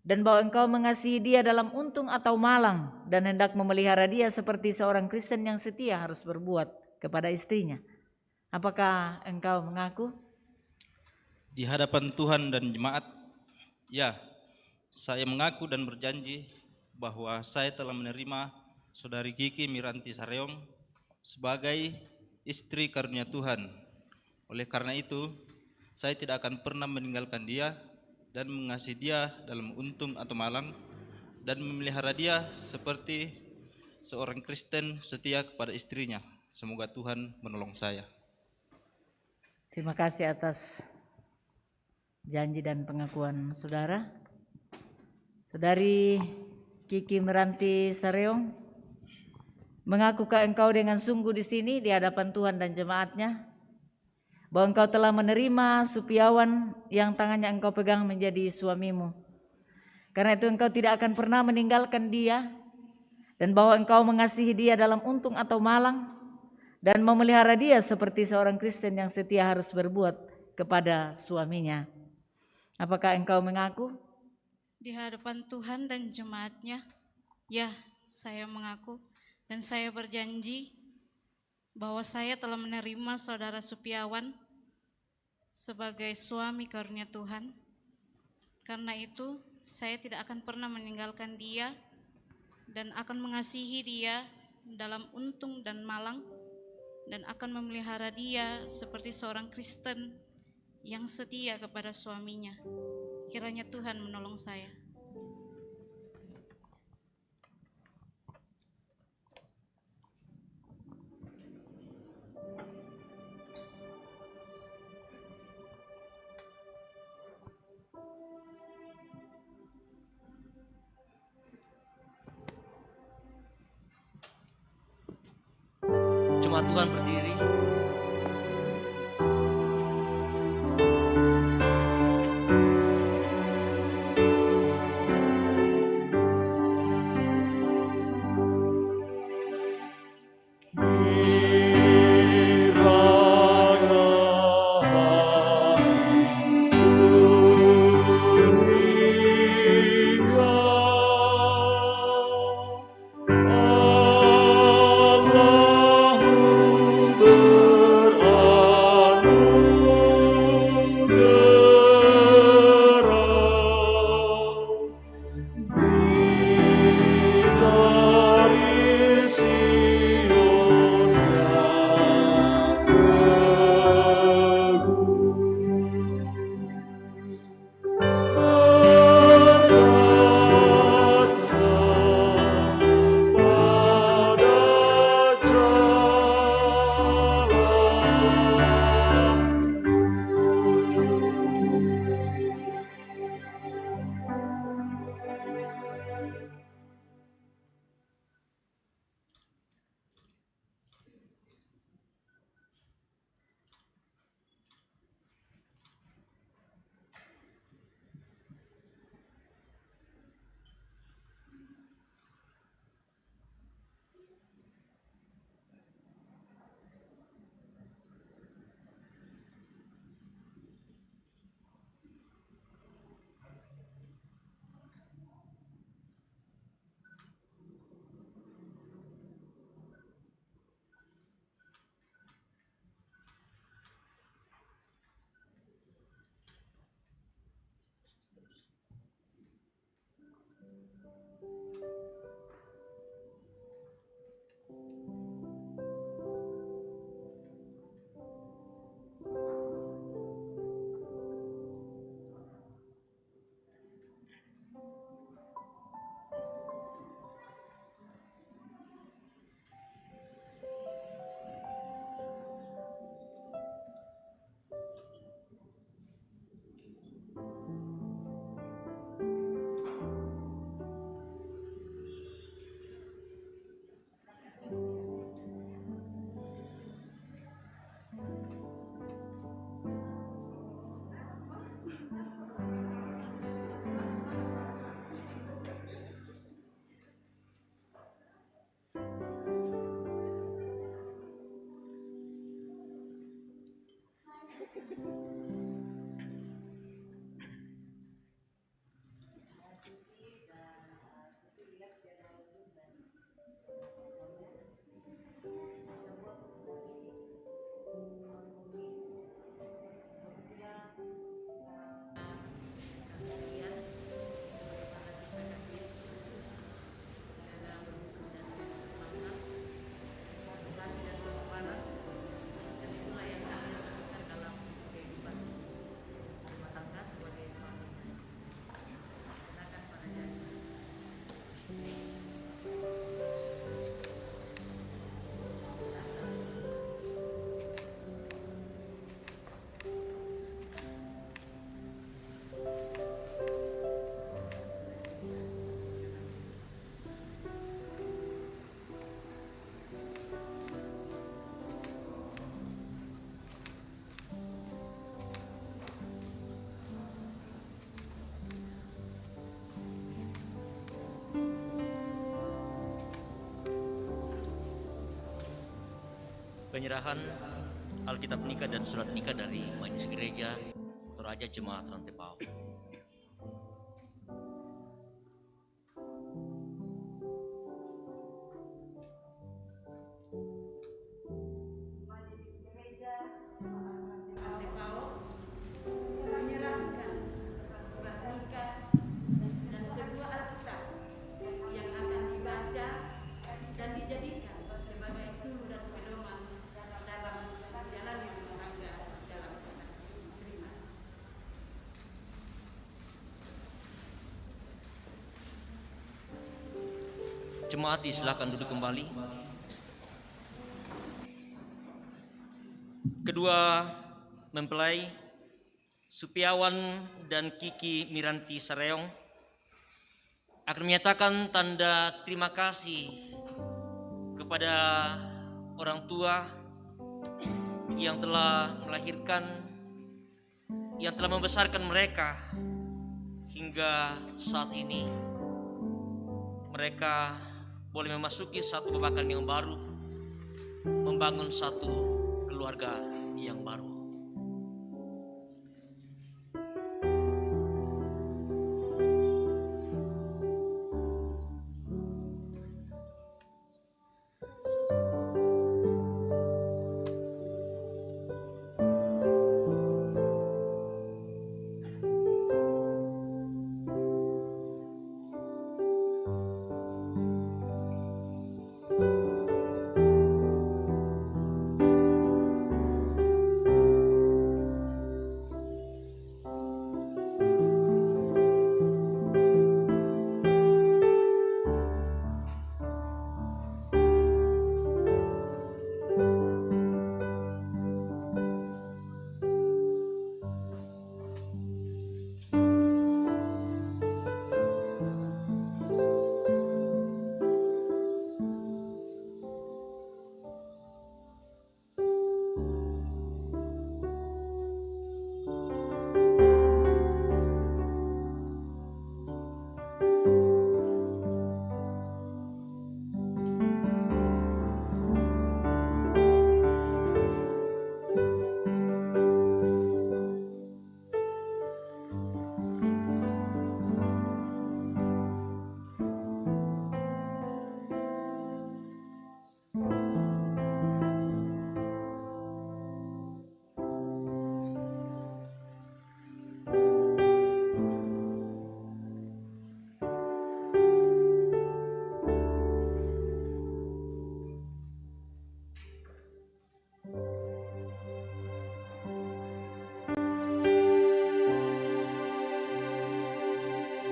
dan bahwa engkau mengasihi dia dalam untung atau malang dan hendak memelihara dia seperti seorang Kristen yang setia harus berbuat kepada istrinya. Apakah engkau mengaku? Di hadapan Tuhan dan jemaat, ya, saya mengaku dan berjanji bahwa saya telah menerima Saudari Kiki Meranti Sareong sebagai istri karunia Tuhan. Oleh karena itu, saya tidak akan pernah meninggalkan dia dan mengasihi dia dalam untung atau malang dan memelihara dia seperti seorang Kristen setia kepada istrinya. Semoga Tuhan menolong saya. Terima kasih atas janji dan pengakuan saudara. Saudari Kiki Meranti Sareong, mengakukah engkau dengan sungguh di sini di hadapan Tuhan dan jemaatnya bahwa engkau telah menerima Supiawan yang tangannya engkau pegang menjadi suamimu? Karena itu engkau tidak akan pernah meninggalkan dia, dan bahwa engkau mengasihi dia dalam untung atau malang, dan memelihara dia seperti seorang Kristen yang setia harus berbuat kepada suaminya. Apakah engkau mengaku? Di hadapan Tuhan dan jemaatnya, ya, saya mengaku dan saya berjanji bahwa saya telah menerima Saudara Supiawan sebagai suami karunia Tuhan. Karena itu, saya tidak akan pernah meninggalkan dia dan akan mengasihi dia dalam untung dan malang, dan akan memelihara dia seperti seorang Kristen yang setia kepada suaminya. Kiranya Tuhan menolong saya. Jemaat Tuhan berdiri. Allahu Penyerahan Alkitab nikah dan surat nikah dari Majelis Gereja Toraja Jemaat Rantepao. Menyerahkan surat nikah dan sebuah Alkitab yang akan dibaca dan dijadikan sebagai suluh dan pedoman dalam menjalani rumah tangga dalam terima. Jemaat silakan duduk kembali. Kedua mempelai Supiawan dan Kiki Miranti Sareong akan menyatakan tanda terima kasih kepada orang tua yang telah melahirkan, yang telah membesarkan mereka hingga saat ini. Mereka boleh memasuki satu babakan yang baru, membangun satu keluarga yang baru.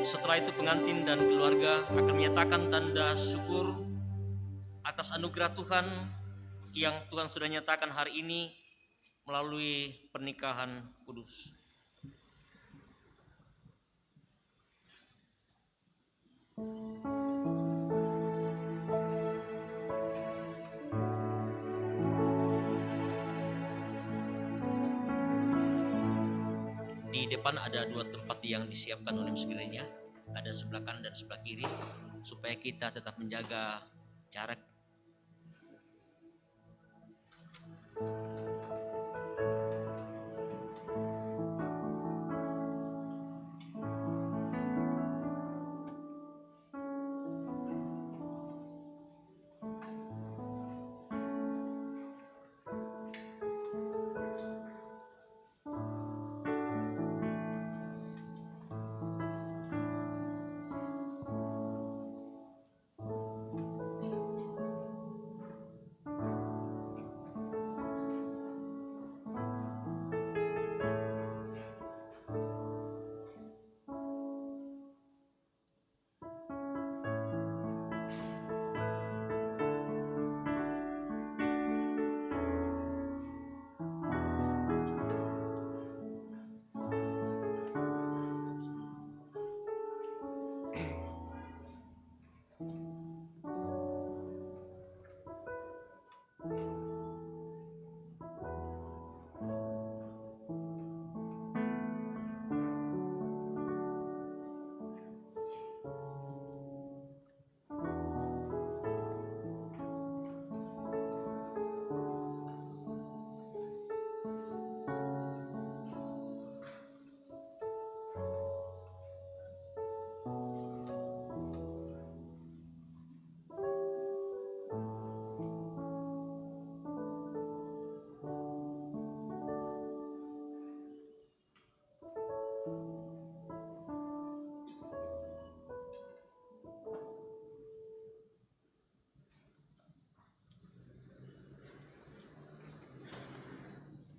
Setelah itu pengantin dan keluarga akan menyatakan tanda syukur atas anugerah Tuhan yang Tuhan sudah nyatakan hari ini melalui pernikahan kudus. Di depan ada dua tempat yang disiapkan oleh Majelis Gereja, ada sebelah kanan dan sebelah kiri, supaya kita tetap menjaga jarak.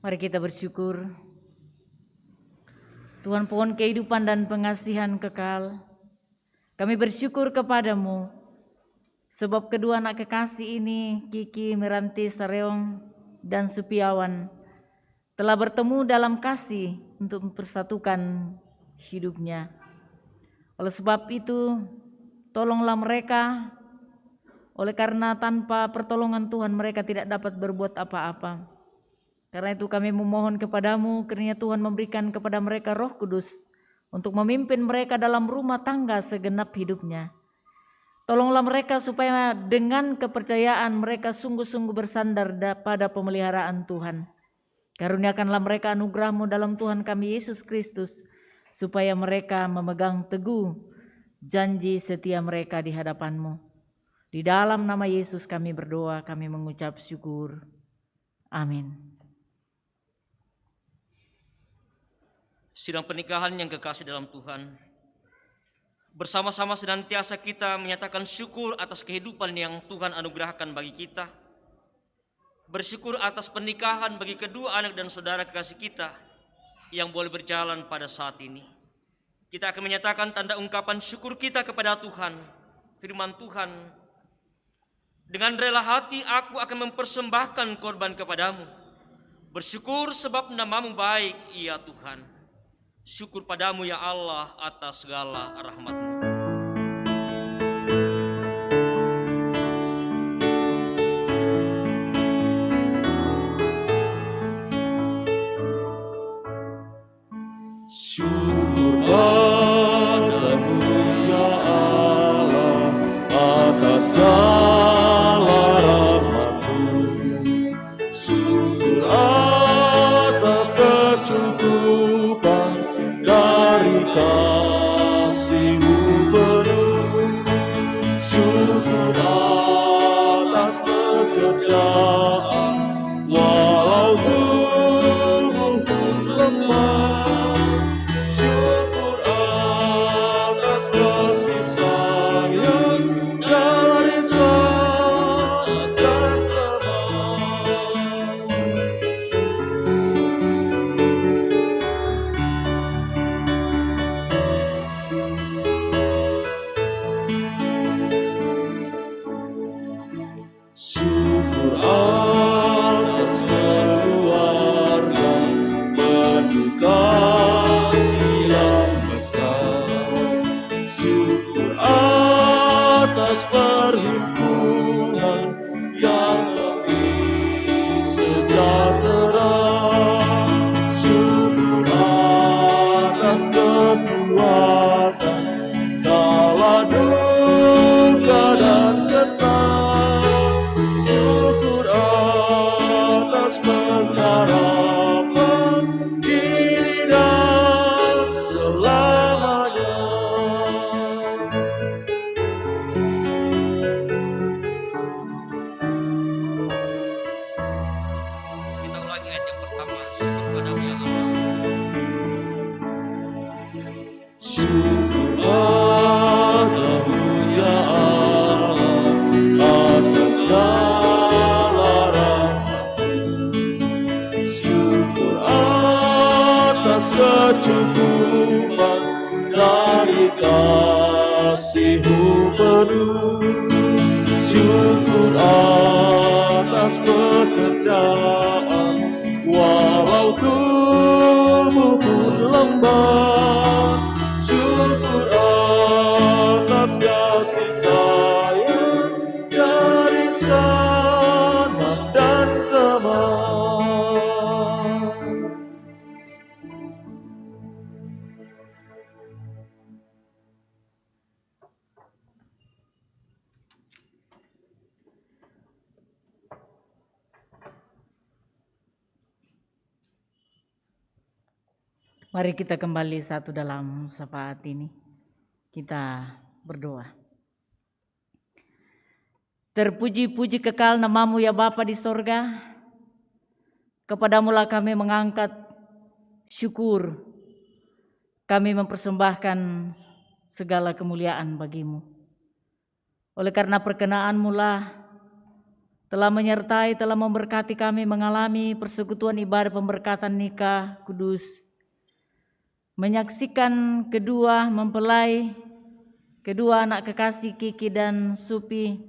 Mari kita bersyukur. Tuhan pohon kehidupan dan pengasihan kekal, kami bersyukur kepadamu sebab kedua anak kekasih ini, Kiki Miranti Sareong dan Supiawan, telah bertemu dalam kasih untuk mempersatukan hidupnya. Oleh sebab itu, tolonglah mereka, oleh karena tanpa pertolongan Tuhan mereka tidak dapat berbuat apa-apa. Karena itu kami memohon kepadamu, kiranya Tuhan memberikan kepada mereka Roh Kudus untuk memimpin mereka dalam rumah tangga segenap hidupnya. Tolonglah mereka supaya dengan kepercayaan mereka sungguh-sungguh bersandar pada pemeliharaan Tuhan. Karuniakanlah mereka anugerah-Mu dalam Tuhan kami Yesus Kristus, supaya mereka memegang teguh janji setia mereka di hadapan-Mu. Di dalam nama Yesus kami berdoa, kami mengucap syukur. Amin. Sidang pernikahan yang kekasih dalam Tuhan, bersama-sama senantiasa kita menyatakan syukur atas kehidupan yang Tuhan anugerahkan bagi kita. Bersyukur atas pernikahan bagi kedua anak dan saudara kekasih kita yang boleh berjalan pada saat ini. Kita akan menyatakan tanda ungkapan syukur kita kepada Tuhan. Firman Tuhan, dengan rela hati aku akan mempersembahkan korban kepadamu. Bersyukur sebab nama-Mu baik, ya Tuhan. Syukur padamu ya Allah atas segala rahmat-Mu. Syukur padamu ya Allah atas segala rahmat-Mu. Syukur atas kecukupan dari kasih-Mu penuh. Syukur atas pekerjaan walau tubuh pun lemah. Syukur atas kasih sayang dari sana dan teman. Syukur atas keluarga penuh kasih yang besar. Syukur atas perhimpunan yang lebih sejahtera. Syukur atas kekuatan kala duka dan kesal. Syukur atas pengharapan kini dan selamanya. Kita ulangi ayat yang pertama. Syukur padamu ya Allah. Syukur padamu ya Allah atas segala rahmat-Mu. Syukur atas kecukupan dari kasih-Mu penuh. Syukur atas pekerjaan walau tubuh pun lemah. Syukur atas kasih sayang dari sana dan teman. Mari kita kembali satu dalam syafaat ini. Kita berdoa. Terpuji-puji kekal nama-Mu ya Bapa di sorga. Kepadamu-lah kami mengangkat syukur. Kami mempersembahkan segala kemuliaan bagi-Mu. Oleh karena perkenan-Mu lah telah menyertai, telah memberkati kami mengalami persekutuan ibadah pemberkatan nikah kudus, menyaksikan kedua mempelai, kedua anak kekasih Kiki dan Supi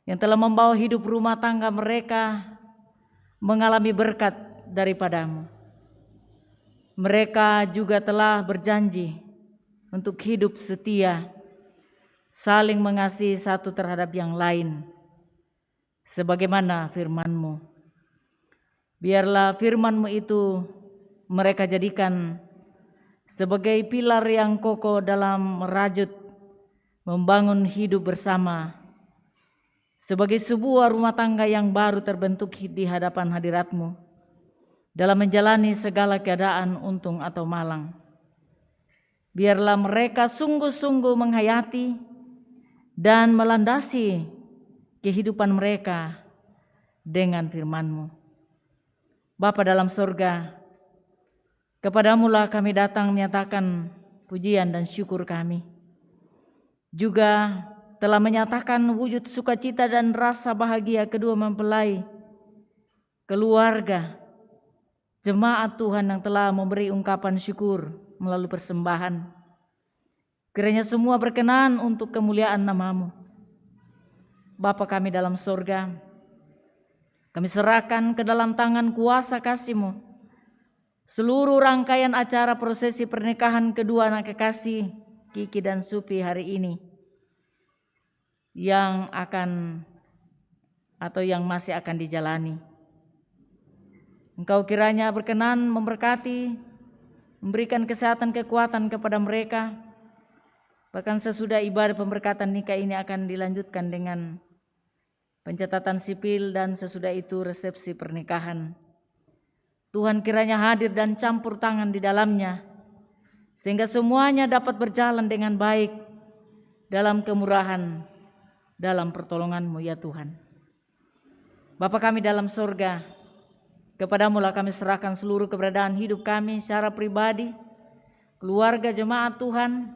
yang telah membawa hidup rumah tangga mereka mengalami berkat daripadamu. Mereka juga telah berjanji untuk hidup setia, saling mengasihi satu terhadap yang lain, sebagaimana firman-Mu. Biarlah firman-Mu itu mereka jadikan sebagai pilar yang kokoh dalam merajut membangun hidup bersama, sebagai sebuah rumah tangga yang baru terbentuk di hadapan hadirat-Mu dalam menjalani segala keadaan untung atau malang. Biarlah mereka sungguh-sungguh menghayati dan melandasi kehidupan mereka dengan firman-Mu. Bapa dalam sorga, kepadamu-lah kami datang menyatakan pujian dan syukur kami. Juga telah menyatakan wujud sukacita dan rasa bahagia kedua mempelai, keluarga, jemaat Tuhan yang telah memberi ungkapan syukur melalui persembahan. Kiranya semua berkenan untuk kemuliaan nama-Mu. Bapa kami dalam sorga, kami serahkan ke dalam tangan kuasa kasih-Mu seluruh rangkaian acara prosesi pernikahan kedua anak kekasih Kiki dan Supi hari ini, yang akan atau yang masih akan dijalani. Engkau kiranya berkenan memberkati, memberikan kesehatan kekuatan kepada mereka. Bahkan sesudah ibadah pemberkatan nikah ini akan dilanjutkan dengan pencatatan sipil dan sesudah itu resepsi pernikahan. Tuhan kiranya hadir dan campur tangan di dalamnya, sehingga semuanya dapat berjalan dengan baik dalam kemurahan, dalam pertolongan-Mu ya Tuhan. Bapa kami dalam sorga, kepadamu-lah kami serahkan seluruh keberadaan hidup kami secara pribadi, keluarga jemaat Tuhan,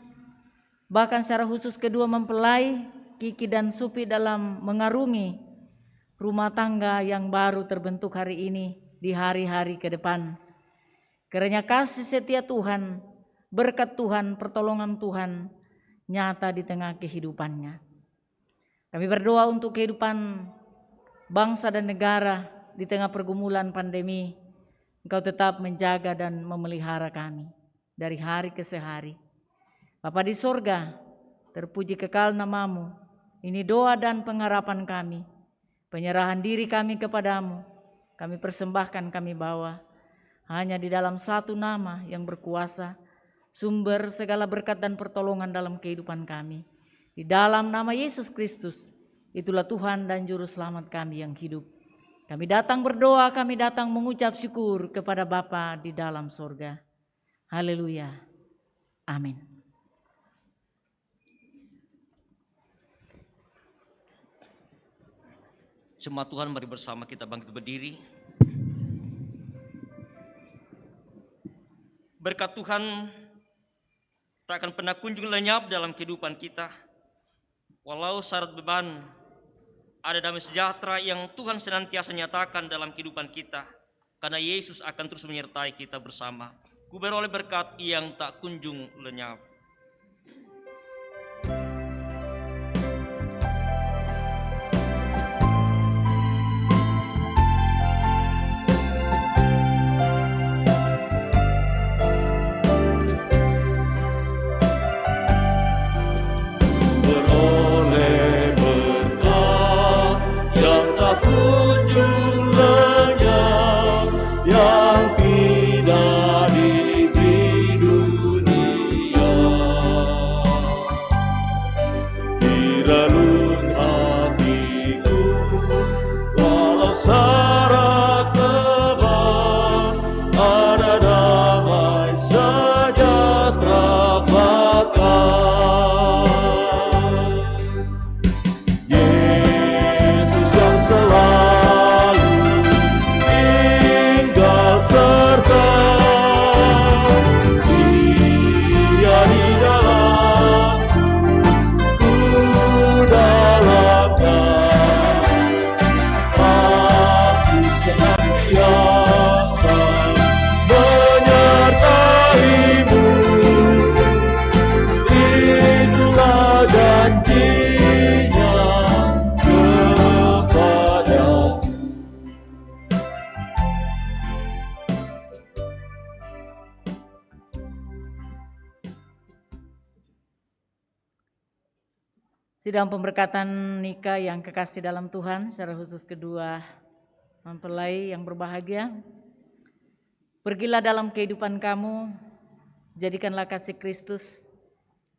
bahkan secara khusus kedua mempelai Kiki dan Supi dalam mengarungi rumah tangga yang baru terbentuk hari ini di hari-hari ke depan. Kiranya kasih setia Tuhan, berkat Tuhan, pertolongan Tuhan nyata di tengah kehidupannya. Kami berdoa untuk kehidupan bangsa dan negara di tengah pergumulan pandemi. Engkau tetap menjaga dan memelihara kami dari hari ke hari. Bapa di sorga, terpuji kekal nama-Mu. Ini doa dan pengharapan kami. Penyerahan diri kami kepadamu, kami persembahkan, kami bawa hanya di dalam satu nama yang berkuasa, sumber segala berkat dan pertolongan dalam kehidupan kami. Di dalam nama Yesus Kristus, itulah Tuhan dan Juru Selamat kami yang hidup. Kami datang berdoa, kami datang mengucap syukur kepada Bapa di dalam sorga. Haleluya. Amin. Jemaat Tuhan, mari bersama kita bangkit berdiri. Berkat Tuhan tak akan pernah kunjung lenyap dalam kehidupan kita. Walau syarat beban, ada damai sejahtera yang Tuhan senantiasa nyatakan dalam kehidupan kita. Karena Yesus akan terus menyertai kita bersama. Ku beroleh berkat yang tak kunjung lenyap. Yang tidak diberi dunia. Sidang pemberkatan nikah yang kekasih dalam Tuhan, secara khusus kedua mempelai yang berbahagia. Pergilah dalam kehidupan kamu, jadikanlah kasih Kristus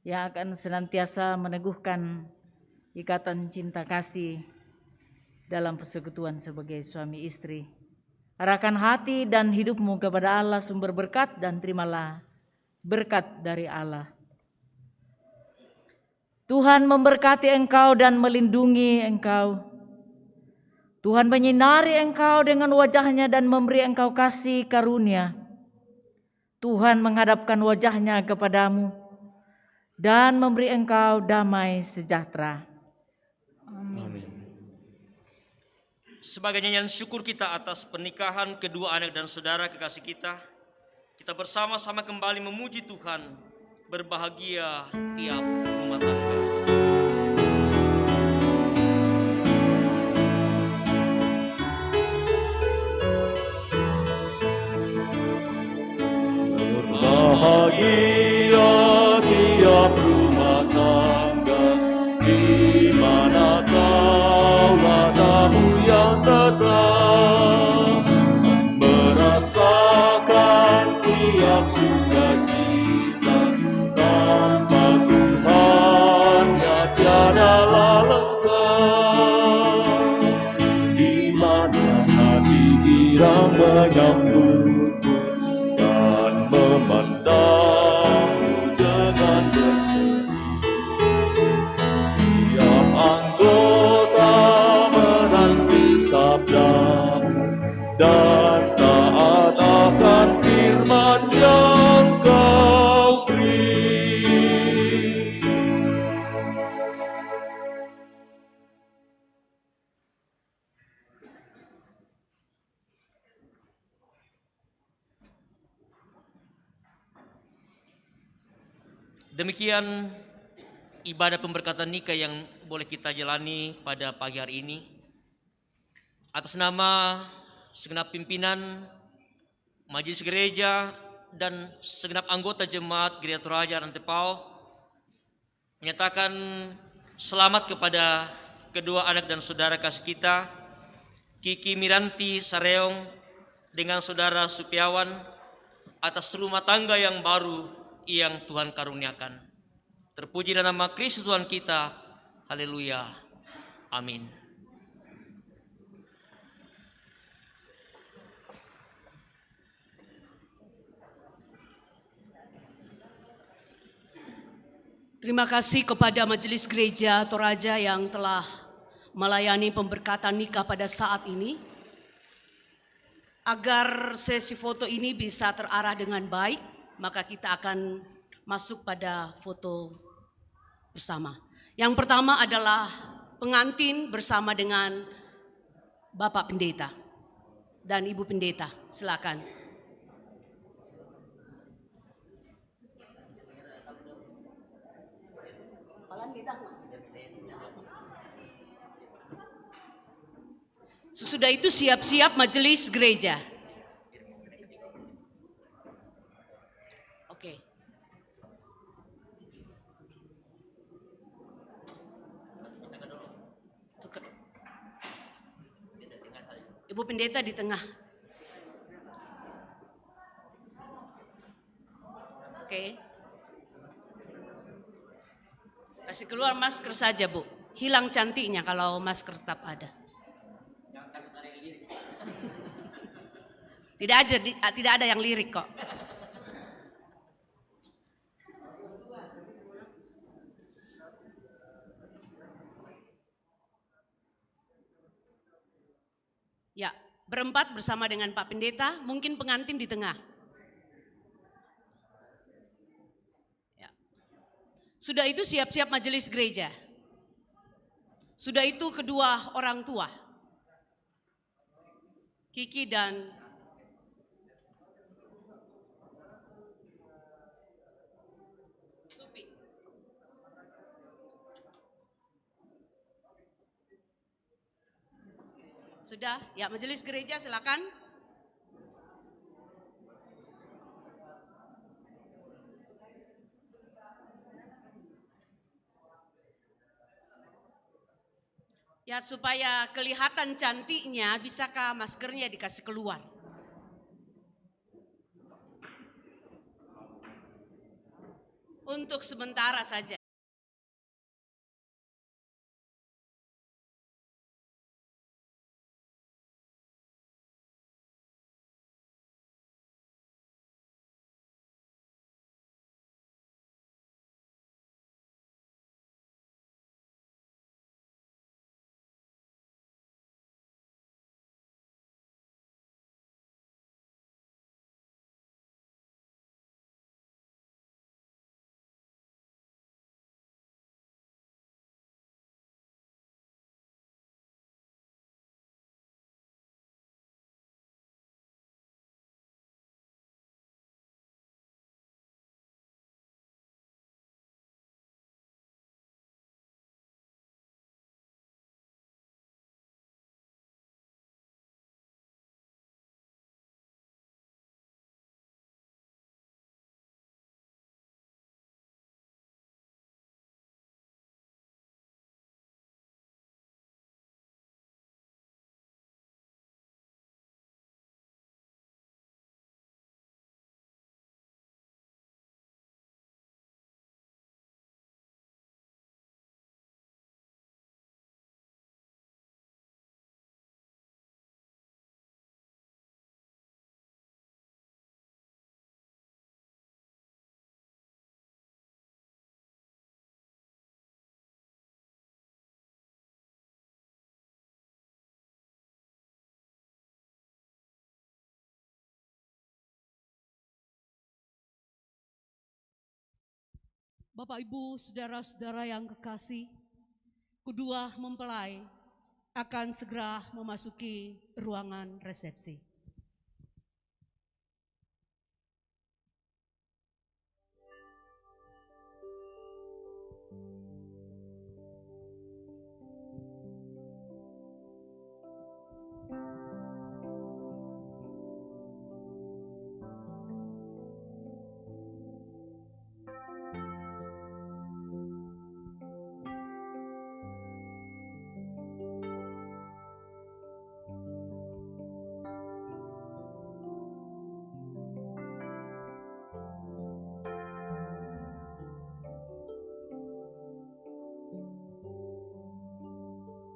yang akan senantiasa meneguhkan ikatan cinta kasih dalam persekutuan sebagai suami istri. Arahkan hati dan hidupmu kepada Allah sumber berkat dan terimalah berkat dari Allah. Tuhan memberkati engkau dan melindungi engkau. Tuhan menyinari engkau dengan wajahnya dan memberi engkau kasih karunia. Tuhan menghadapkan wajahnya kepadamu dan memberi engkau damai sejahtera. Amin. Sebagai nyanyian syukur kita atas pernikahan kedua anak dan saudara kekasih kita bersama-sama kembali memuji Tuhan, berbahagia tiap rumah tangga. Bahagia tiap rumah tangga, di mana kaulah tamu yang tetap, merasakan tiap sukacita. Tanpa Tuhannya tiadalah lengkap, di mana hati girang menyambutmu dan memandangmu dengan berseri. Tiap anggota menanti sabdamu dan taat akan firman yang kau beri. Demikian ibadah pemberkatan nikah yang boleh kita jalani pada pagi hari ini. Atas nama segenap pimpinan Majelis Gereja dan segenap anggota jemaat Gereja Toraja Rantepao, menyatakan selamat kepada kedua anak dan saudara kasih kita, Kiki Miranti Sareong dengan saudara Supiawan, atas rumah tangga yang baru yang Tuhan karuniakan. Terpuji dalam nama Kristus Tuhan kita. Haleluya. Amin. Terima kasih kepada Majelis Gereja Toraja yang telah melayani pemberkatan nikah pada saat ini. Agar sesi foto ini bisa terarah dengan baik, maka kita akan masuk pada foto bersama. Yang pertama adalah pengantin bersama dengan Bapak Pendeta dan Ibu Pendeta. Silakan. Sesudah itu siap-siap majelis gereja. Oke. Ibu Pendeta di tengah. Oke. Kasih keluar masker saja, Bu. Hilang cantiknya kalau masker tetap ada. Tidak ada yang lirik kok. Ya, berempat bersama dengan Pak Pendeta, mungkin pengantin di tengah. Ya. Sudah itu siap-siap majelis gereja. Sudah itu kedua orang tua, Kiki dan Supi. Sudah, ya majelis gereja silakan. Ya, supaya kelihatan cantiknya, bisakah maskernya dikasih keluar? Untuk sementara saja. Bapak Ibu, saudara-saudara yang kekasih, kedua mempelai akan segera memasuki ruangan resepsi.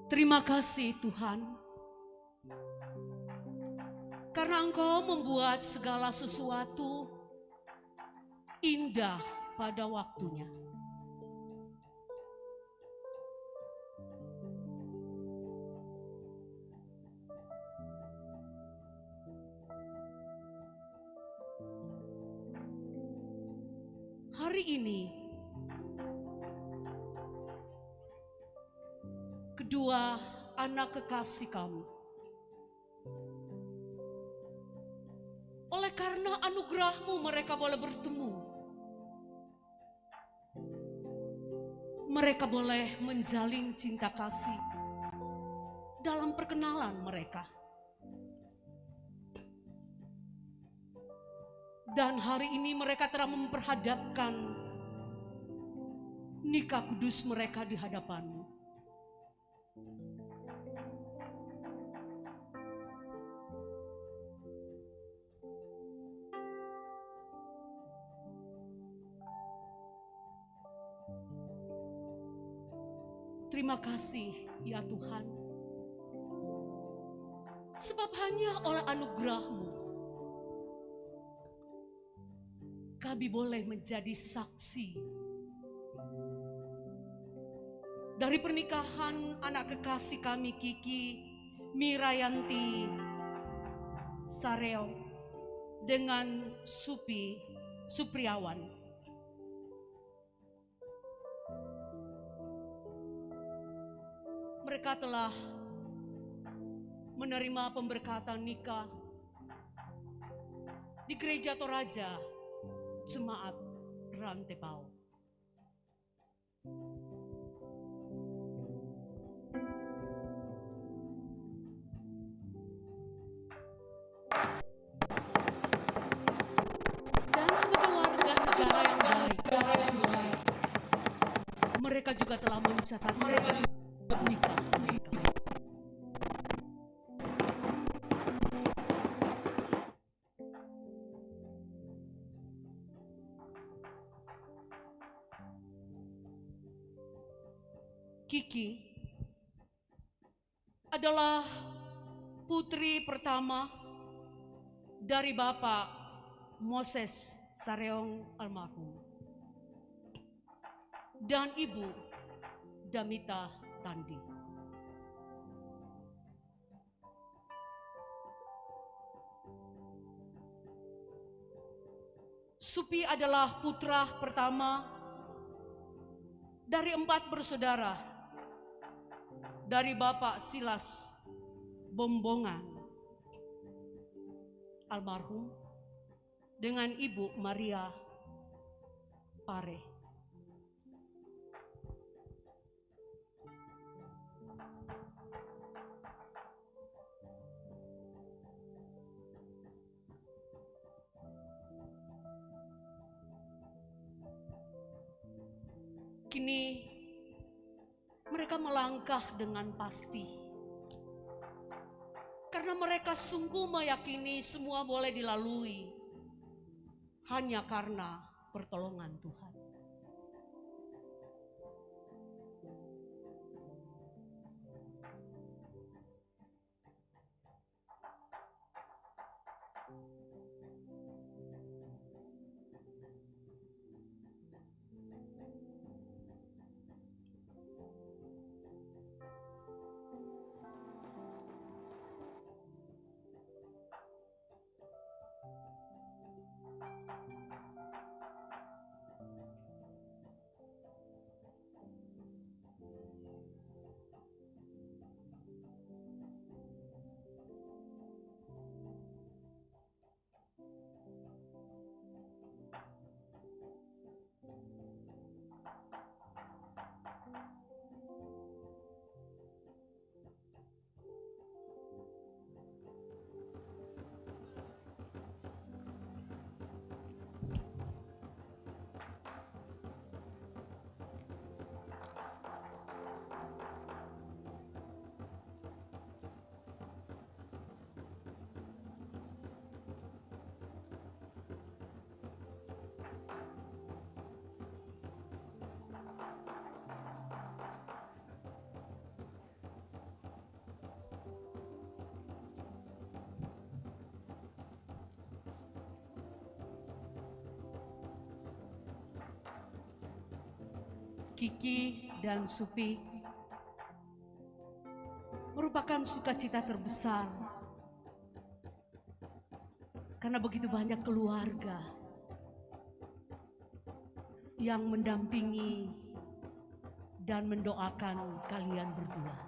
Terima kasih Tuhan, karena Engkau membuat segala sesuatu indah pada waktunya. Hari ini, kedua anak kekasih kami, oleh karena anugerah-Mu mereka boleh bertemu. Mereka boleh menjalin cinta kasih dalam perkenalan mereka. Dan hari ini mereka telah memperhadapkan nikah kudus mereka di hadapan-Mu. Terima kasih ya Tuhan, sebab hanya oleh anugerah-Mu kami boleh menjadi saksi dari pernikahan anak kekasih kami Kiki Mirayanti Sareo dengan Supriawan. Mereka telah menerima pemberkatan nikah di Gereja Toraja Jemaat Rantepao. Dan sebagai warga negara yang baik, mereka juga telah mencatat nikah. Kiki adalah putri pertama dari Bapak Moses Sareong almarhum dan Ibu Damita Tandi. Supi adalah putra pertama dari 4 bersaudara dari Bapak Silas Bombongan almarhum dengan Ibu Maria Pare. Kini mereka melangkah dengan pasti karena mereka sungguh meyakini semua boleh dilalui hanya karena pertolongan Tuhan. Kiki dan Supi merupakan sukacita terbesar karena begitu banyak keluarga yang mendampingi dan mendoakan kalian berdua.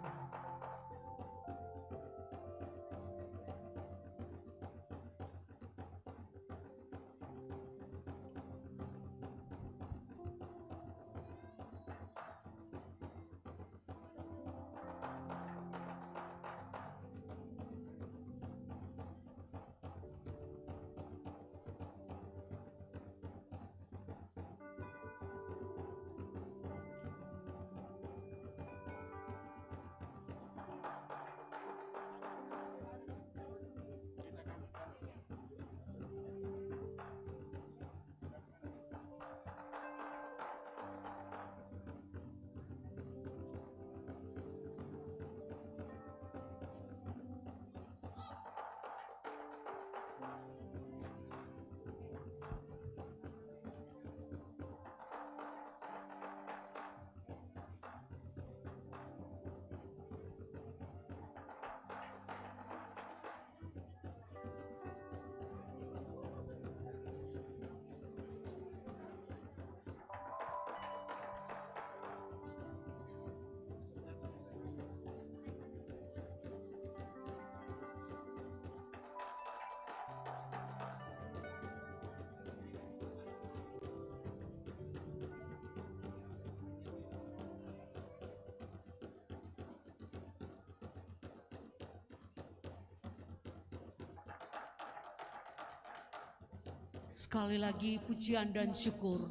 Sekali lagi pujian dan syukur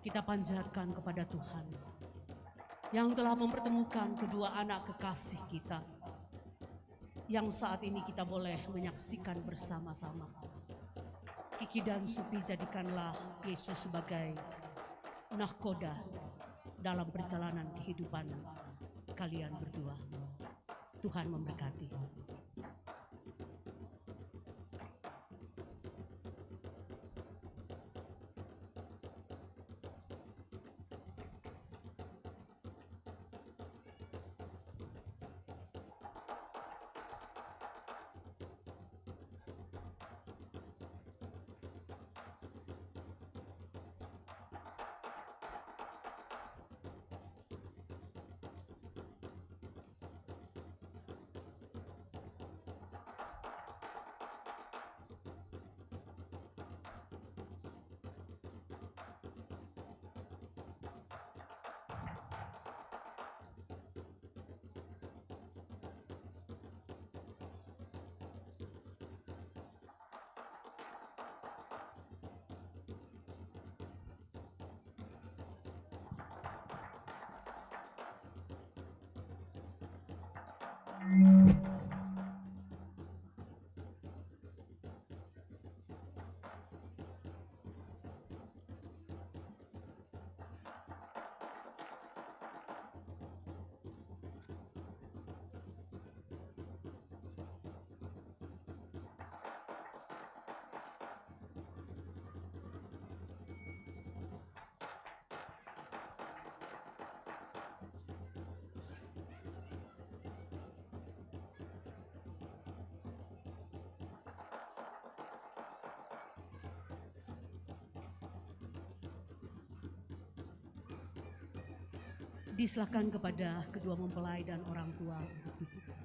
kita panjatkan kepada Tuhan yang telah mempertemukan kedua anak kekasih kita yang saat ini kita boleh menyaksikan bersama-sama. Kiki dan Supi, jadikanlah Yesus sebagai nahkoda dalam perjalanan kehidupan kalian berdua. Tuhan memberkati. Diserahkan kepada kedua mempelai dan orang tua untuk duduk.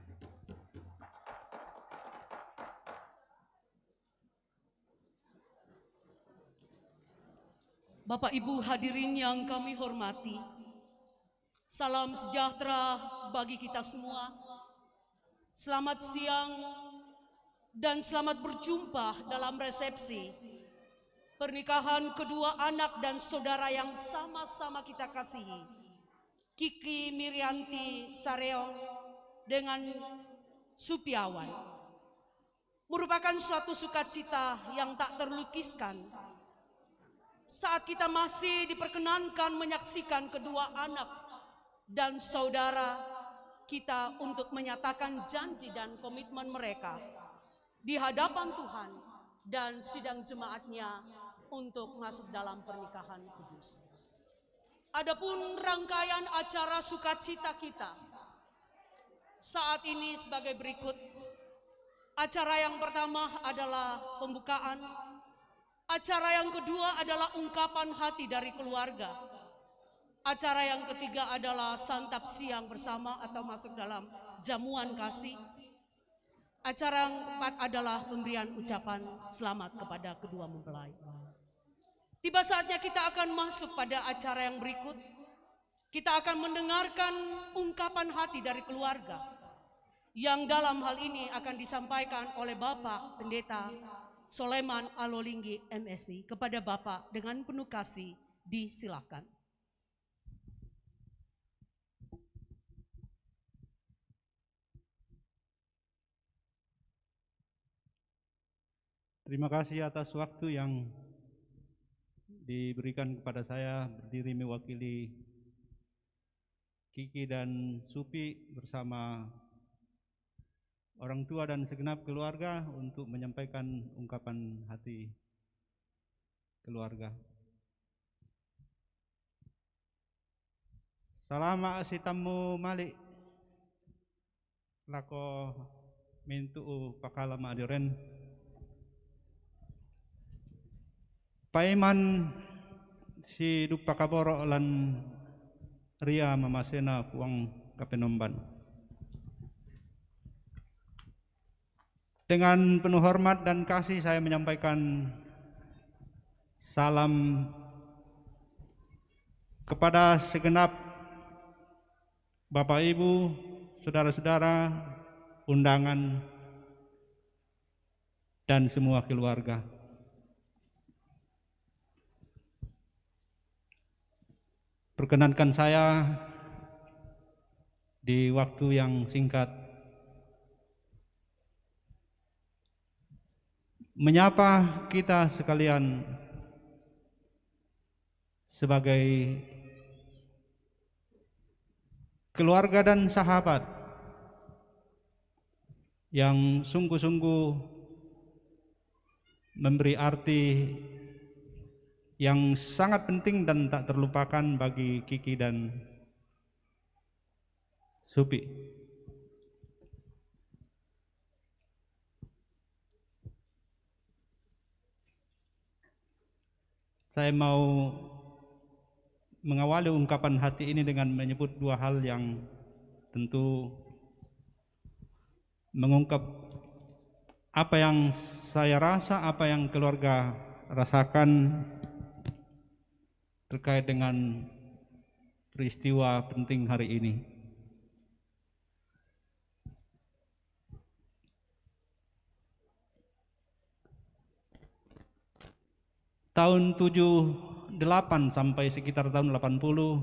Bapak Ibu hadirin yang kami hormati, salam sejahtera bagi kita semua. Selamat siang dan selamat berjumpa dalam resepsi pernikahan kedua anak dan saudara yang sama-sama kita kasihi, Kiki Mirianti Sareong dengan Supiawan. Merupakan suatu sukacita yang tak terlukiskan saat kita masih diperkenankan menyaksikan kedua anak dan saudara kita untuk menyatakan janji dan komitmen mereka di hadapan Tuhan dan sidang jemaatnya untuk masuk dalam pernikahan kudus. Adapun rangkaian acara sukacita kita saat ini sebagai berikut. Acara yang pertama adalah pembukaan. Acara yang kedua adalah ungkapan hati dari keluarga. Acara yang ketiga adalah santap siang bersama atau masuk dalam jamuan kasih. Acara yang keempat adalah pemberian ucapan selamat kepada kedua mempelai. Tiba saatnya kita akan masuk pada acara yang berikut. Kita akan mendengarkan ungkapan hati dari keluarga yang dalam hal ini akan disampaikan oleh Bapak Pendeta Soleman Alolinggi MSI. Kepada Bapak dengan penuh kasih disilakan. Terima kasih atas waktu yang diberikan kepada saya berdiri mewakili Kiki dan Supi bersama orang tua dan segenap keluarga untuk menyampaikan ungkapan hati keluarga. Salama si tamu malik lako mintu pakalama adiren. Paiman si dupa kaboro lan ria mamasena puang kapenomban. Dengan penuh hormat dan kasih saya menyampaikan salam kepada segenap Bapak Ibu, saudara-saudara, undangan, dan semua keluarga. Perkenankan saya di waktu yang singkat menyapa kita sekalian sebagai keluarga dan sahabat yang sungguh-sungguh memberi arti yang sangat penting dan tak terlupakan bagi Kiki dan Supi. Saya mau mengawali ungkapan hati ini dengan menyebut dua hal yang tentu mengungkap apa yang saya rasa, apa yang keluarga rasakan terkait dengan peristiwa penting hari ini. Tahun 78 sampai sekitar tahun 80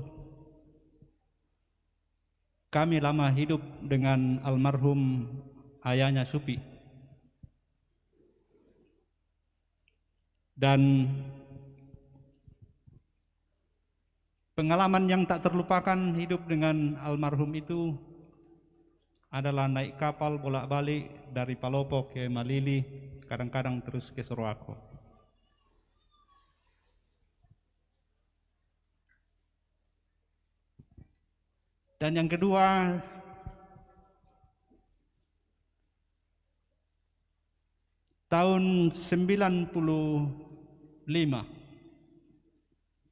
kami lama hidup dengan almarhum ayahnya Supi. Dan pengalaman yang tak terlupakan hidup dengan almarhum itu adalah naik kapal bolak-balik dari Palopo ke Malili, kadang-kadang terus ke Sorowako. Dan yang kedua, tahun 95,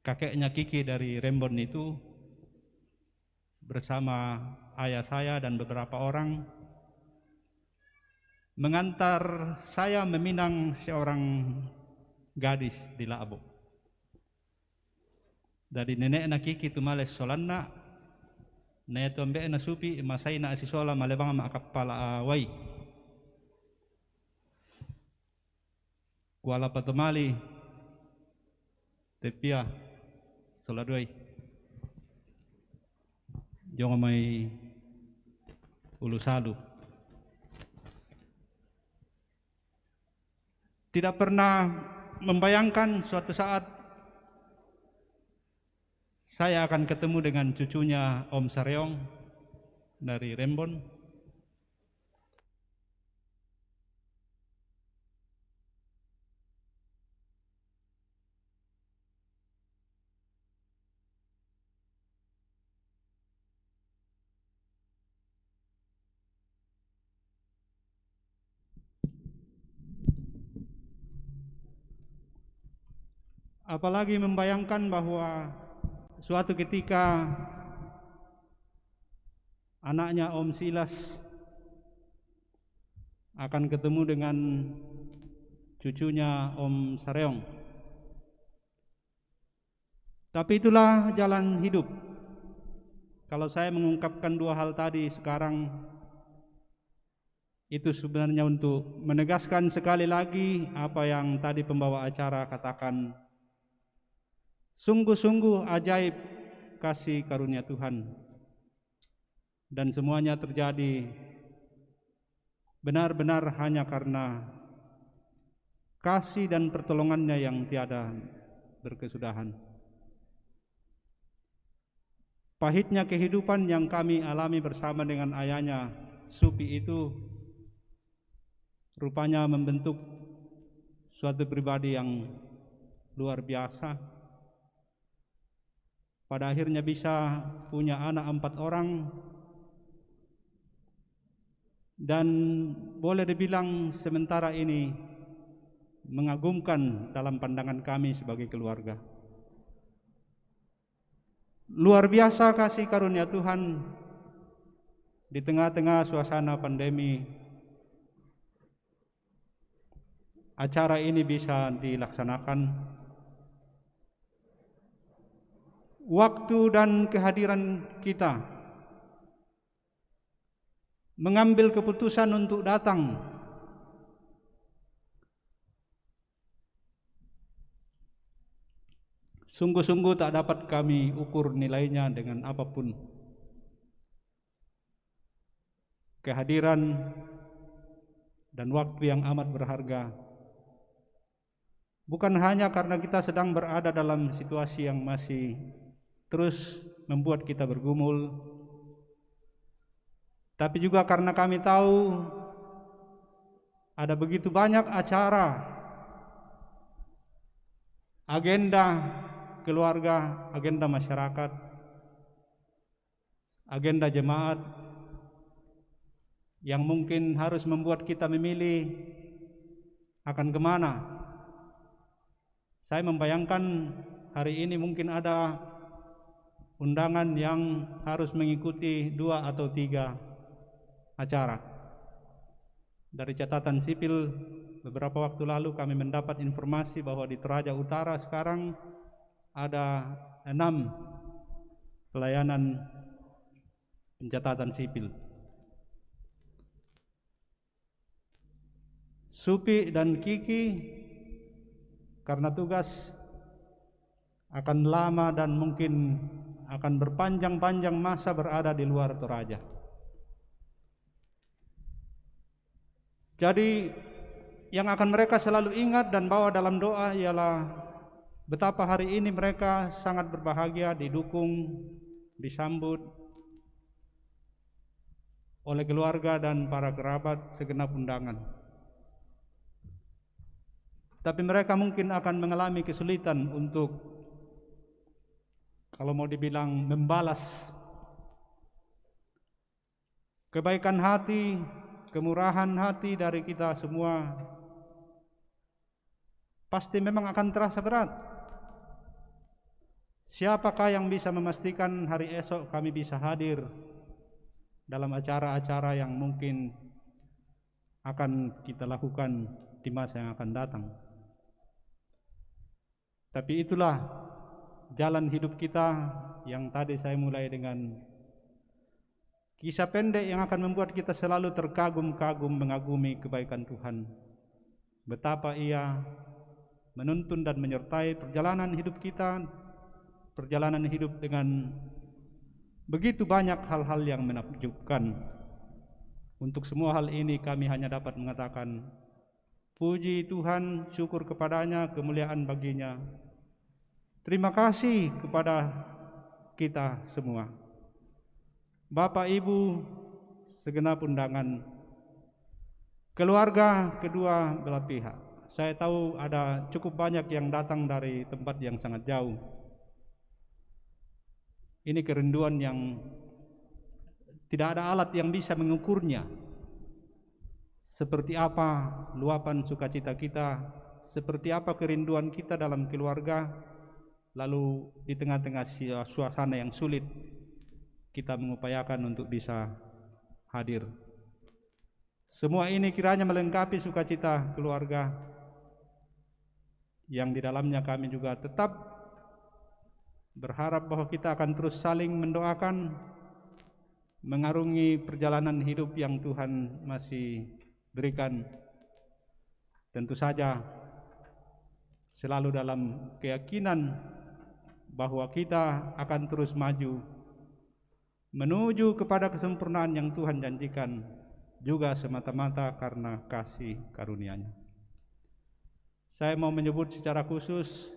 kakeknya Kiki dari Rembon itu bersama ayah saya dan beberapa orang mengantar saya meminang seorang gadis di Laabo. Dari neneknya Kiki tu males solanna, na ito ambe na Supi masay na asisola malebang makapala away. Kuala patumali tepia soladoy. Jong may ulusalu. Tidak pernah membayangkan suatu saat saya akan ketemu dengan cucunya Om Saryong dari Rembon. Apalagi membayangkan bahwa suatu ketika anaknya Om Silas akan ketemu dengan cucunya Om Saryong. Tapi itulah jalan hidup. Kalau saya mengungkapkan dua hal tadi sekarang, itu sebenarnya untuk menegaskan sekali lagi apa yang tadi pembawa acara katakan. Sungguh-sungguh ajaib kasih karunia Tuhan. Dan semuanya terjadi benar-benar hanya karena kasih dan pertolongannya yang tiada berkesudahan. Pahitnya kehidupan yang kami alami bersama dengan ayahnya Supi itu rupanya membentuk suatu pribadi yang luar biasa. Pada akhirnya bisa punya anak 4 orang dan boleh dibilang sementara ini mengagumkan dalam pandangan kami sebagai keluarga. Luar biasa kasih karunia Tuhan di tengah-tengah suasana pandemi. Acara ini bisa dilaksanakan. Waktu dan kehadiran kita mengambil keputusan untuk datang sungguh-sungguh tak dapat kami ukur nilainya dengan apapun. Kehadiran dan waktu yang amat berharga, bukan hanya karena kita sedang berada dalam situasi yang masih terus membuat kita bergumul, tapi juga karena kami tahu ada begitu banyak acara, agenda keluarga, agenda masyarakat, agenda jemaat yang mungkin harus membuat kita memilih akan kemana. Saya membayangkan hari ini mungkin ada undangan yang harus mengikuti 2 atau 3 acara. Dari catatan sipil beberapa waktu lalu kami mendapat informasi bahwa di Toraja Utara sekarang ada 6 pelayanan pencatatan sipil. Supi dan Kiki karena tugas akan lama dan mungkin akan berpanjang-panjang masa berada di luar Toraja. Jadi yang akan mereka selalu ingat dan bawa dalam doa ialah betapa hari ini mereka sangat berbahagia, didukung, disambut oleh keluarga dan para kerabat segenap undangan. Tapi mereka mungkin akan mengalami kesulitan untuk, kalau mau dibilang, membalas kebaikan hati, kemurahan hati dari kita semua. Pasti memang akan terasa berat. Siapakah yang bisa memastikan hari esok kami bisa hadir dalam acara-acara yang mungkin akan kita lakukan di masa yang akan datang. Tapi itulah jalan hidup kita yang tadi saya mulai dengan kisah pendek yang akan membuat kita selalu terkagum-kagum mengagumi kebaikan Tuhan. Betapa Ia menuntun dan menyertai perjalanan hidup kita, perjalanan hidup dengan begitu banyak hal-hal yang menakjubkan. Untuk semua hal ini kami hanya dapat mengatakan puji Tuhan, syukur kepadanya, kemuliaan baginya. Terima kasih kepada kita semua. Bapak, Ibu, segenap undangan, keluarga kedua belah pihak. Saya tahu ada cukup banyak yang datang dari tempat yang sangat jauh. Ini kerinduan yang tidak ada alat yang bisa mengukurnya. Seperti apa luapan sukacita kita, seperti apa kerinduan kita dalam keluarga, lalu di tengah-tengah suasana yang sulit, kita mengupayakan untuk bisa hadir. Semua ini kiranya melengkapi sukacita keluarga yang di dalamnya kami juga tetap berharap bahwa kita akan terus saling mendoakan, mengarungi perjalanan hidup yang Tuhan masih berikan. Tentu saja selalu dalam keyakinan bahwa kita akan terus maju menuju kepada kesempurnaan yang Tuhan janjikan, juga semata-mata karena kasih karunia-Nya. Saya mau menyebut secara khusus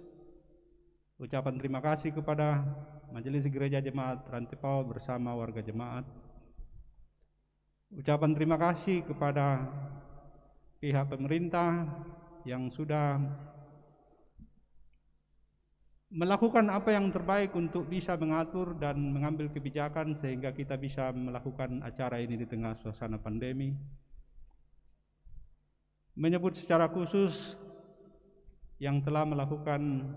ucapan terima kasih kepada Majelis Gereja Jemaat Rantepao bersama warga jemaat. Ucapan terima kasih kepada pihak pemerintah yang sudah melakukan apa yang terbaik untuk bisa mengatur dan mengambil kebijakan sehingga kita bisa melakukan acara ini di tengah suasana pandemi. Menyebut secara khusus yang telah melakukan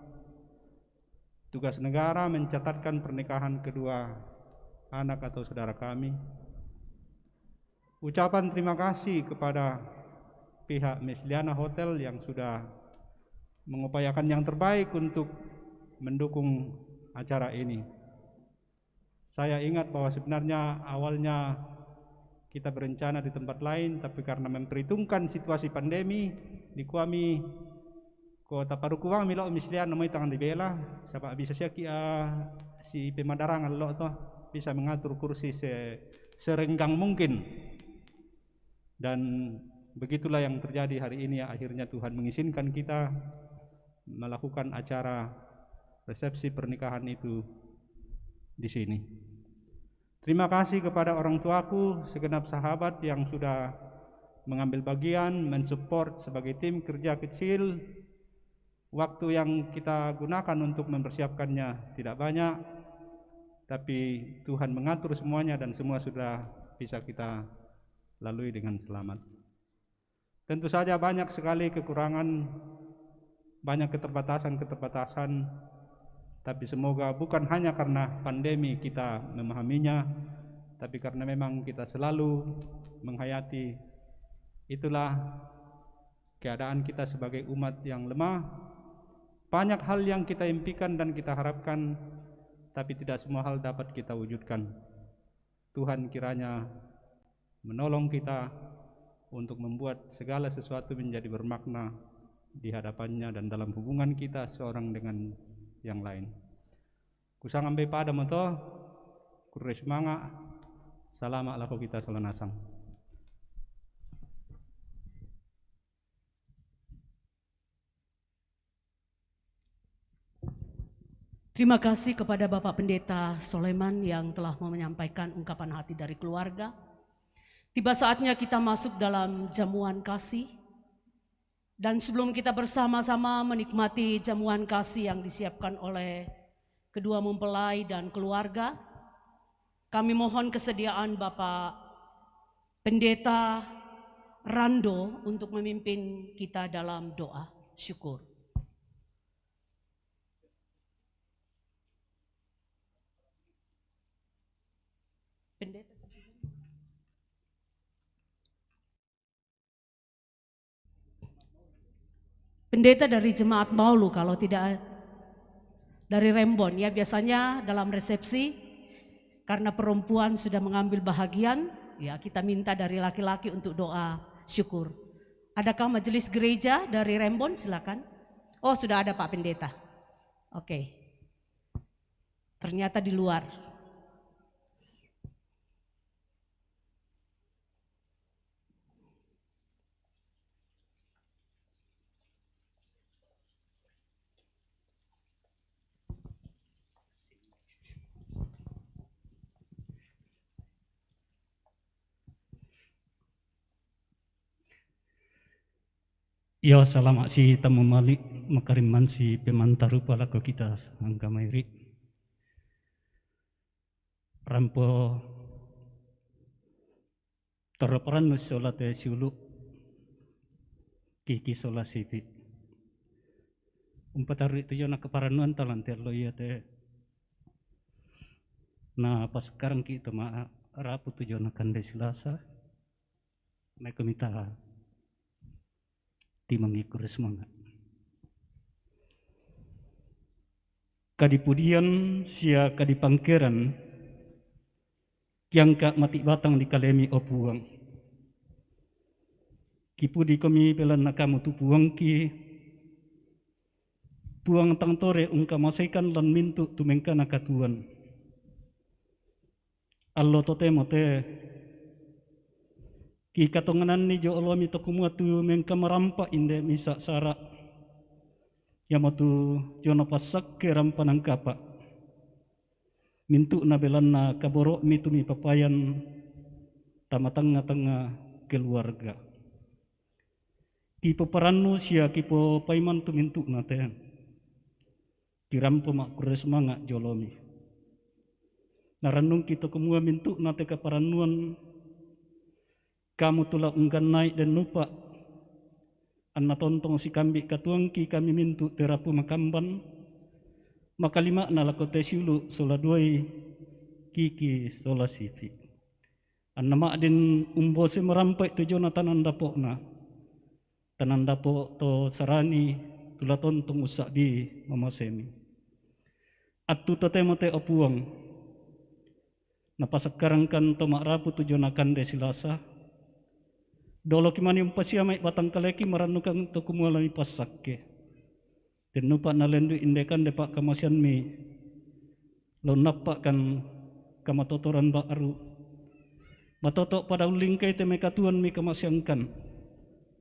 tugas negara mencatatkan pernikahan kedua anak atau saudara kami. Ucapan terima kasih kepada pihak Mesliana Hotel yang sudah mengupayakan yang terbaik untuk mendukung acara ini. Saya ingat bahwa sebenarnya awalnya kita berencana di tempat lain, tapi karena memperhitungkan situasi pandemi di kami kota Parukuang milo mislian namai tangan dibela sabab bisa siaki si pemadarangan lo toh bisa mengatur kursi serenggang mungkin, dan begitulah yang terjadi hari ini. Akhirnya Tuhan mengizinkan kita melakukan acara resepsi pernikahan itu di sini. Terima kasih kepada orang tuaku, segenap sahabat yang sudah mengambil bagian, mensupport sebagai tim kerja kecil. Waktu yang kita gunakan untuk mempersiapkannya tidak banyak, tapi Tuhan mengatur semuanya dan semua sudah bisa kita lalui dengan selamat. Tentu saja banyak sekali kekurangan, banyak keterbatasan, tapi semoga bukan hanya karena pandemi kita memahaminya, tapi karena memang kita selalu menghayati itulah keadaan kita sebagai umat yang lemah. Banyak hal yang kita impikan dan kita harapkan, tapi tidak semua hal dapat kita wujudkan. Tuhan kiranya menolong kita untuk membuat segala sesuatu menjadi bermakna di hadapannya dan dalam hubungan kita seorang dengan yang lain. Kusang ambe pada moto, kurre semanga, salama lako kita solanasang. Terima kasih kepada Bapak Pendeta Soleman yang telah menyampaikan ungkapan hati dari keluarga. Tiba saatnya kita masuk dalam jamuan kasih. Dan sebelum kita bersama-sama menikmati jamuan kasih yang disiapkan oleh kedua mempelai dan keluarga, kami mohon kesediaan Bapak Pendeta Rando untuk memimpin kita dalam doa syukur. Pendeta. Pendeta dari Jemaat Maulu, kalau tidak dari Rembon, ya biasanya dalam resepsi karena perempuan sudah mengambil bahagian, ya kita minta dari laki-laki untuk doa syukur. Adakah majelis gereja dari Rembon? Silakan. Oh, sudah ada Pak Pendeta. Oke. Ternyata di luar. Ya, selamat si tamu malik makariman si pemantaru pala ko kita angka mairi. Rampo terperan solat siulu kiki solat sipi. Umpatari itu jona keparanuan talanter lo ya te. Nah pas sekarang kita rapu tu jona kande silasa. Mereka minta timangikul semangat. Kadipudian sia kadipangkeran kiangka mati batang di kalemi opuang. Kipudi kami pelan nakamu tu puang ki puang tang tore ungka masaikan lan mintu tu mengkana katuan. Allo tote mote ki katonganan ni jo olomi to kumua tu mengka marampa inde misa sara yamatu jono pasak ke rampanang kapa mintu na belanna kaboro mitu mi papayan tamatanga-tanga keluarga ki peperannu sia ki po paiman tu mintu na te kirampo mak kures manga jolomi naranung kita kumua mintu na te kaparanuan kamu tulah unggan naik dan lupa anna tontong si kambi katuangki kami mintu terapu makamban maka lima na lakote siulu sola duai kiki sola sifi anna mak din umbose merampai tu jona tanan dapok na tanan dapok to sarani tulah tontong usak di mamasemi atu totemote opuang napa sekarang kan to mak rapu tu jona kande silasa dolo kimani umpasiamai batang kaleki maranukan to kumulami pasakke. Tenupa nalendu indekan depak kamasian mi. Lo napak kan kamatotoran baru. Matotok pada ulingkai teme katuan mi kamasiangkan.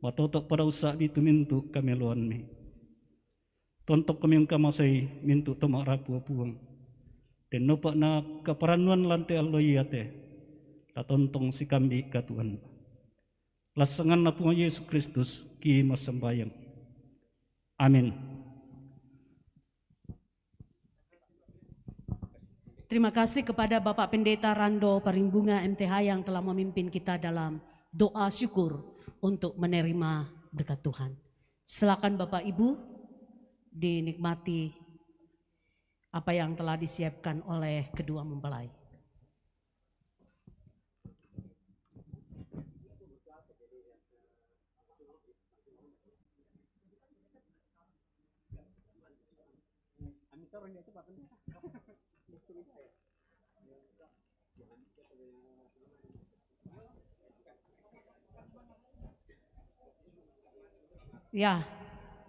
Matotok pada usak di tumintu kameluan mi. Tontok kami kamasai mintu tomak rapu puang. dan nopak na keperanuan lantai aloyate la tontong si kambi ka Tuhan. Lasangan na po Yesus Kristus ki masambayang. Amin. Terima kasih kepada Bapak Pendeta Rando Parimbunga MTH yang telah memimpin kita dalam doa syukur untuk menerima berkat Tuhan. Silakan Bapak Ibu dinikmati apa yang telah disiapkan oleh kedua mempelai. Ya,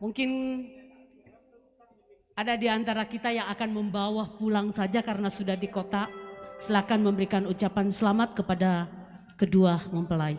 mungkin ada di antara kita yang akan membawa pulang saja karena sudah di kota. Silakan memberikan ucapan selamat kepada kedua mempelai.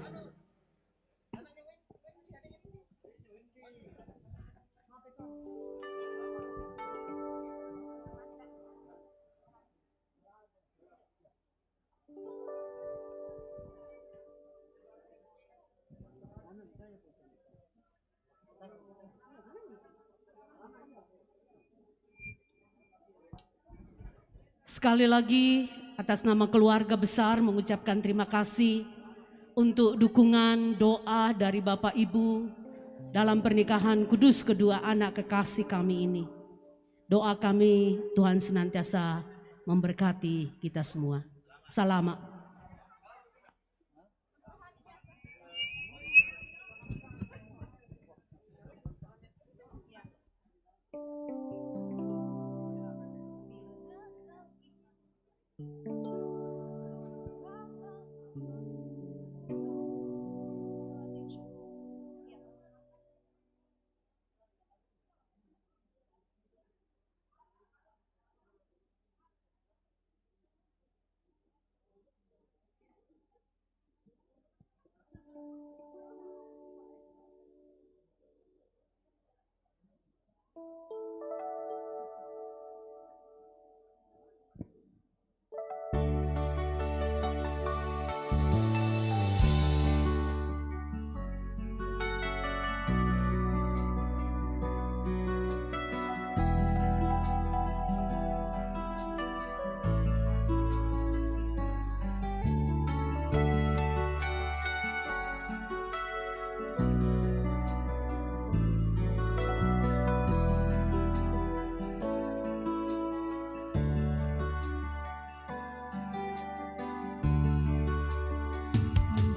Sekali lagi atas nama keluarga besar mengucapkan terima kasih untuk dukungan doa dari Bapak Ibu dalam pernikahan kudus kedua anak kekasih kami ini. Doa kami Tuhan senantiasa memberkati kita semua. Selamat.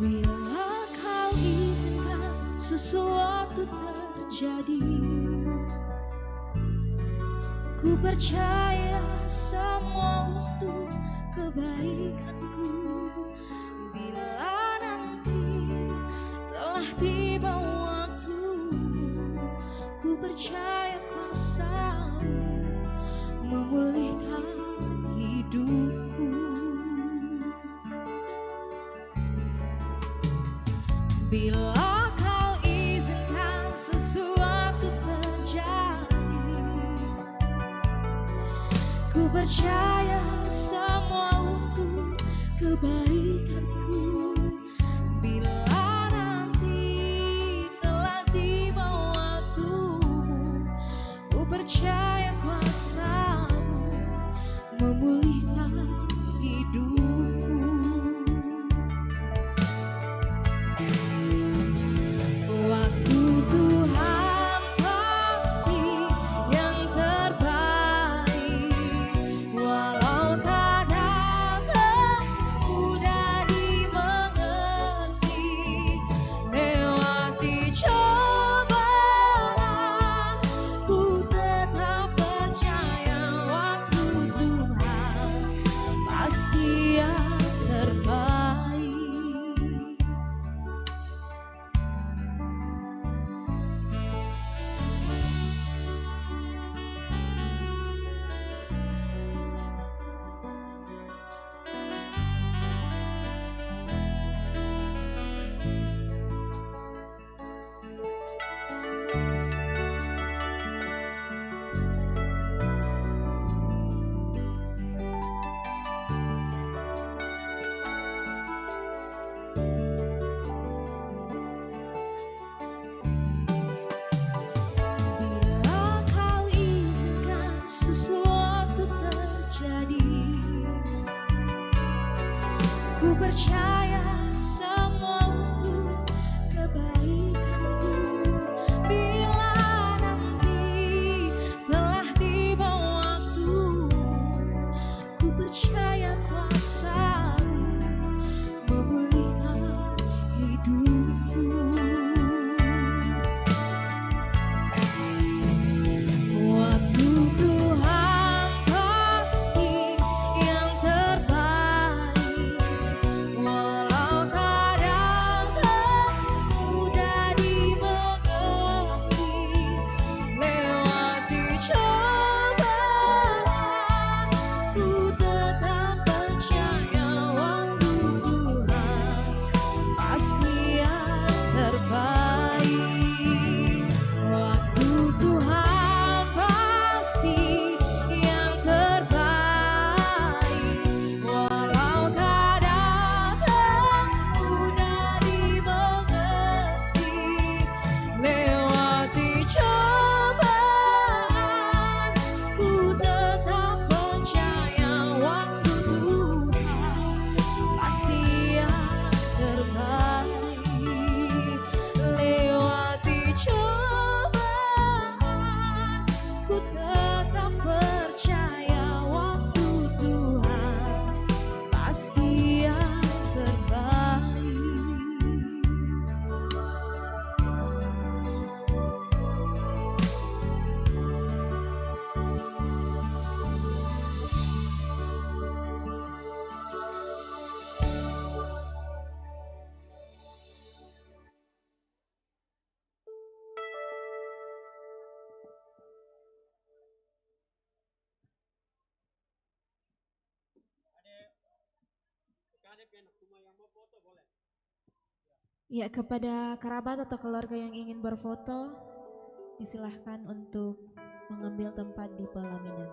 Bila kau izinkan sesuatu terjadi, ku percaya semua untuk kebaikanku. Bila nanti telah tiba waktu, ku percaya kuasa-Mu memulihkan hidupku. Bila kau izinkan sesuatu terjadi, ku percaya semua untuk kebaikanku. Bila nanti telah tiba waktumu, ku percaya kuasa-Mu memulihkan hidupku. Waktu Tuhan pasti yang terbaik, walau kadang tempuh percaya semua untuk kebaikanku. Bila nanti telah tiba waktu, ku percaya kuasa-Mu memulihkan hidupku. Waktu Tuhan pasti yang terbaik, walau kadang tak mudah dimengerti. Lewati cobaan, ku tetap percaya waktu Tuhan pasti yang terbaik. Waktu Tuhan pasti yang terbaik, walau kadang tak mudah dimengerti. Lewati cobaan, ku tetap percaya waktu Tuhan pasti yang terbaik. Lewati cobaan, ku tetap percaya waktu Tuhan pasti yang terbaik. Ya, kepada kerabat atau keluarga yang ingin berfoto, disilahkan untuk mengambil tempat di pelaminan.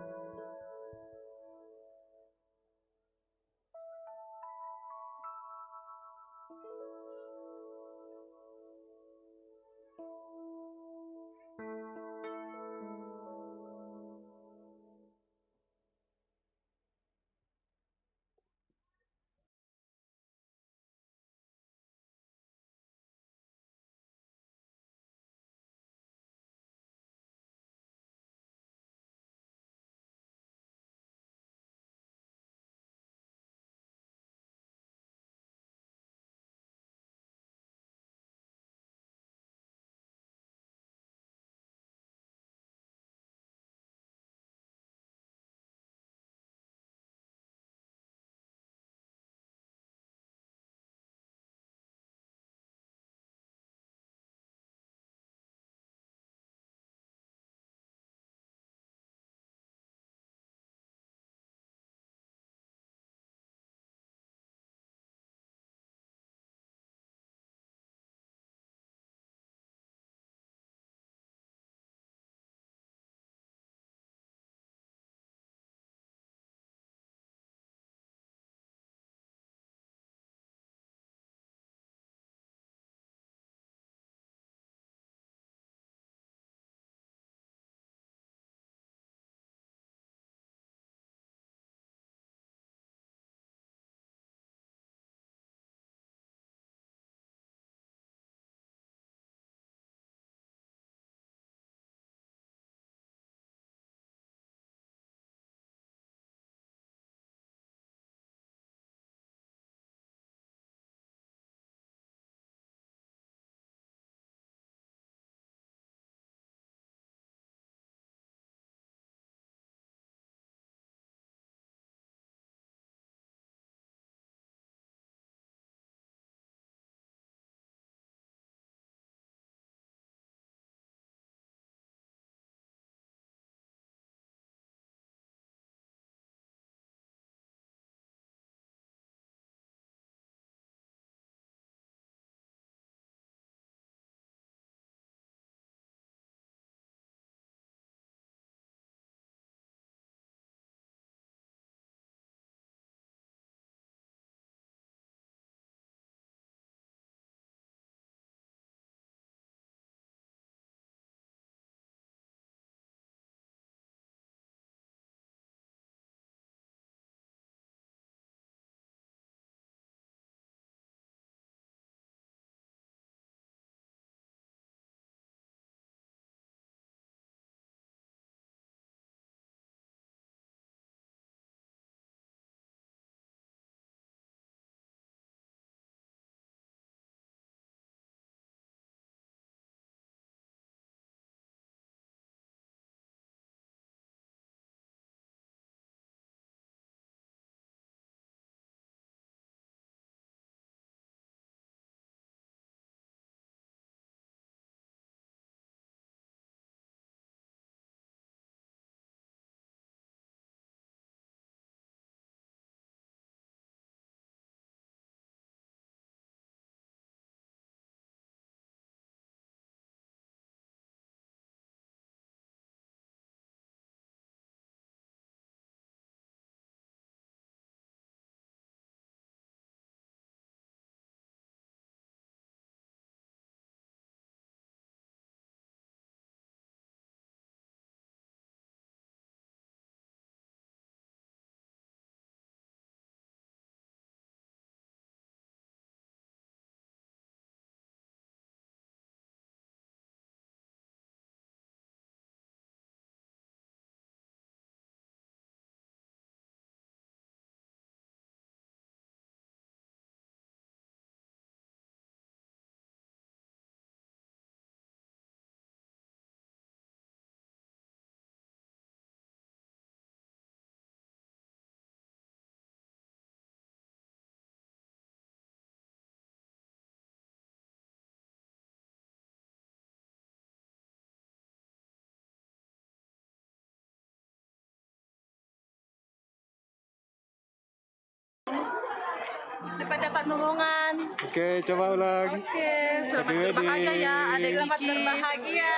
cepat dapat momongan. Oke, coba ulang. Oke, selamat Happy berbahagia wedding. ya adik Selamat Kiki. berbahagia.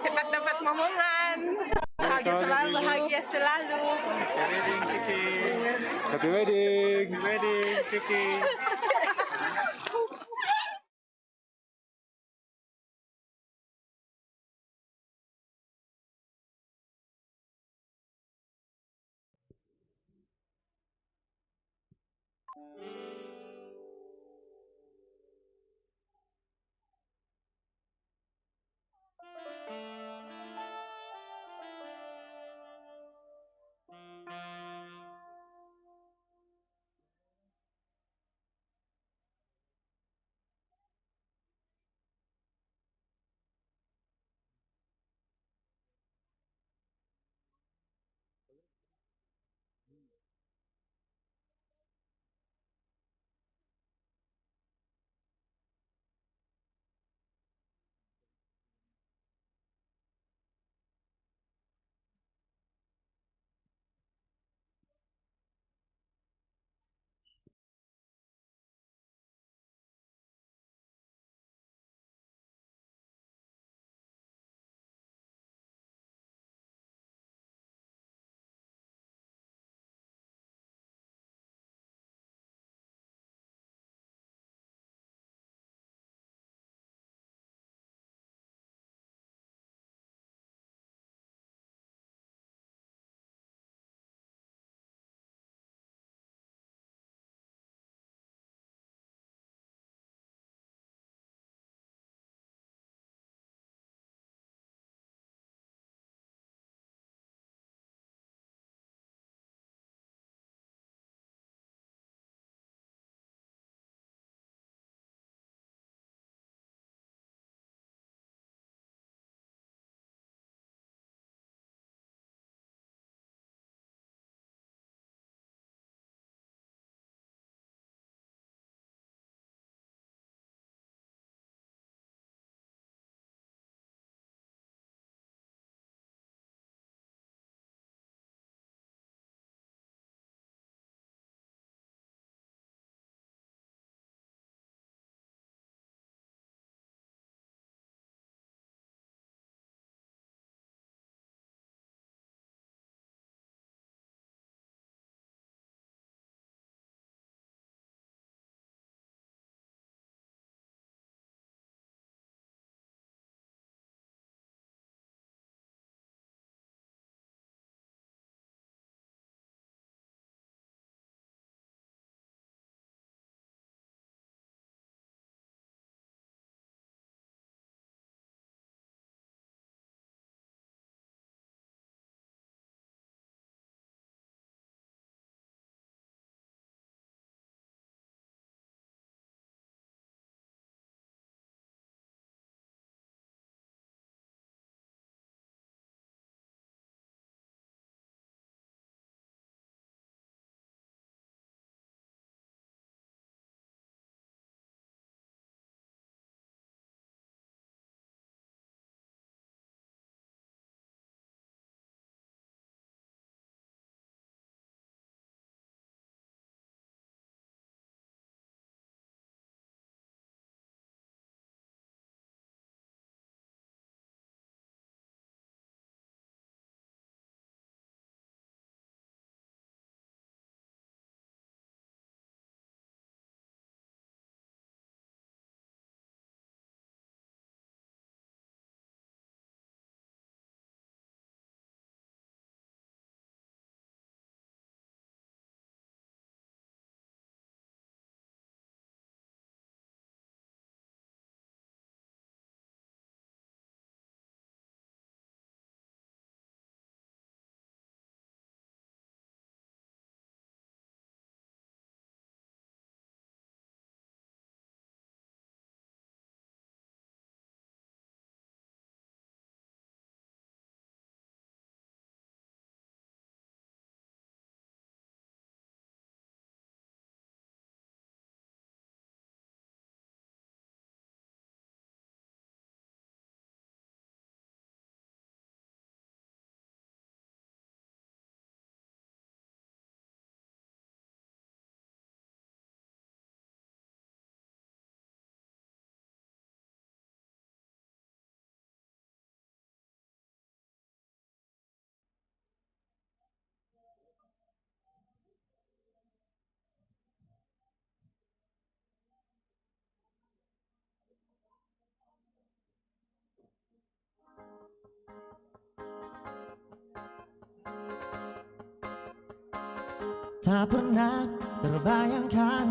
Cepat dapat momongan. Bahagia selalu, bahagia selalu. Happy wedding. Happy wedding, Kiki. tak pernah terbayangkan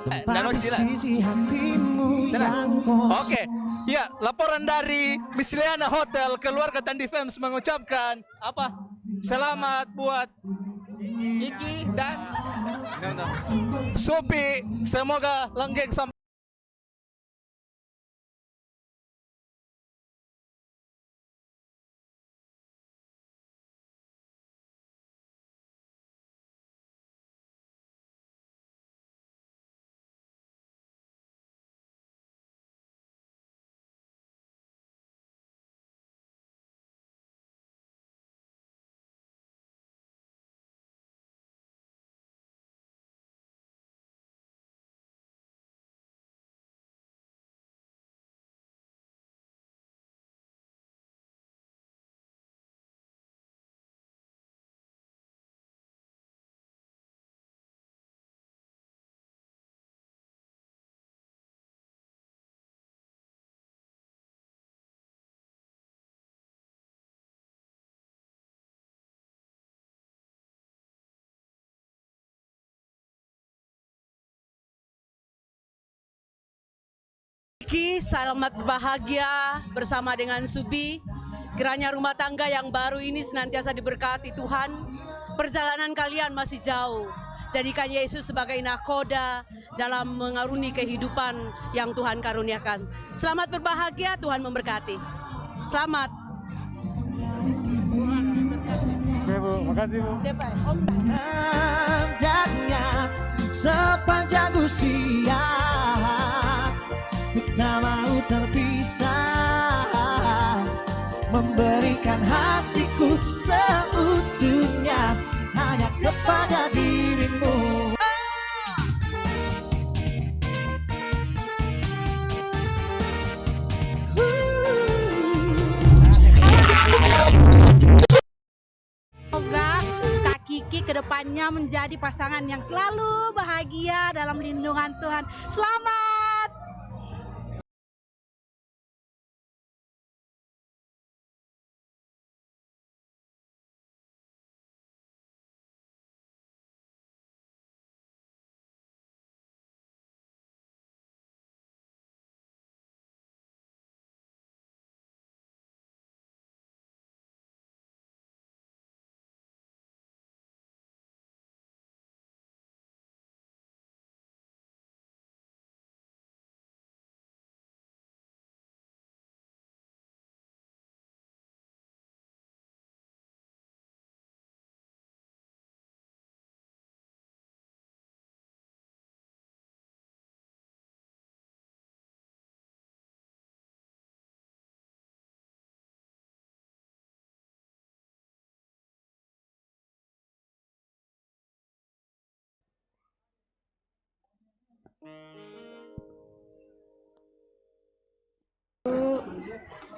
tempat Danau di Sila. sisi hatimu yang kosong. Oke, ya laporan dari Miss Liana Hotel, keluarga Tandi Fems mengucapkan apa? Selamat buat Kiki dan Supi, semoga langgeng sampai. Kiki, selamat bahagia bersama dengan Subi. Kiranya rumah tangga yang baru ini senantiasa diberkati Tuhan. Perjalanan kalian masih jauh. Jadikan Yesus sebagai nakoda dalam mengaruni kehidupan yang Tuhan karuniakan. Selamat berbahagia, Tuhan memberkati. Selamat. Oke Bu, makasih Bu. Hendaknya sepanjang usia ku tak mau terpisah, memberikan hatiku seutuhnya hanya kepada dirimu. Semoga Kak Kiki kedepannya menjadi pasangan yang selalu bahagia dalam lindungan Tuhan. Selamat!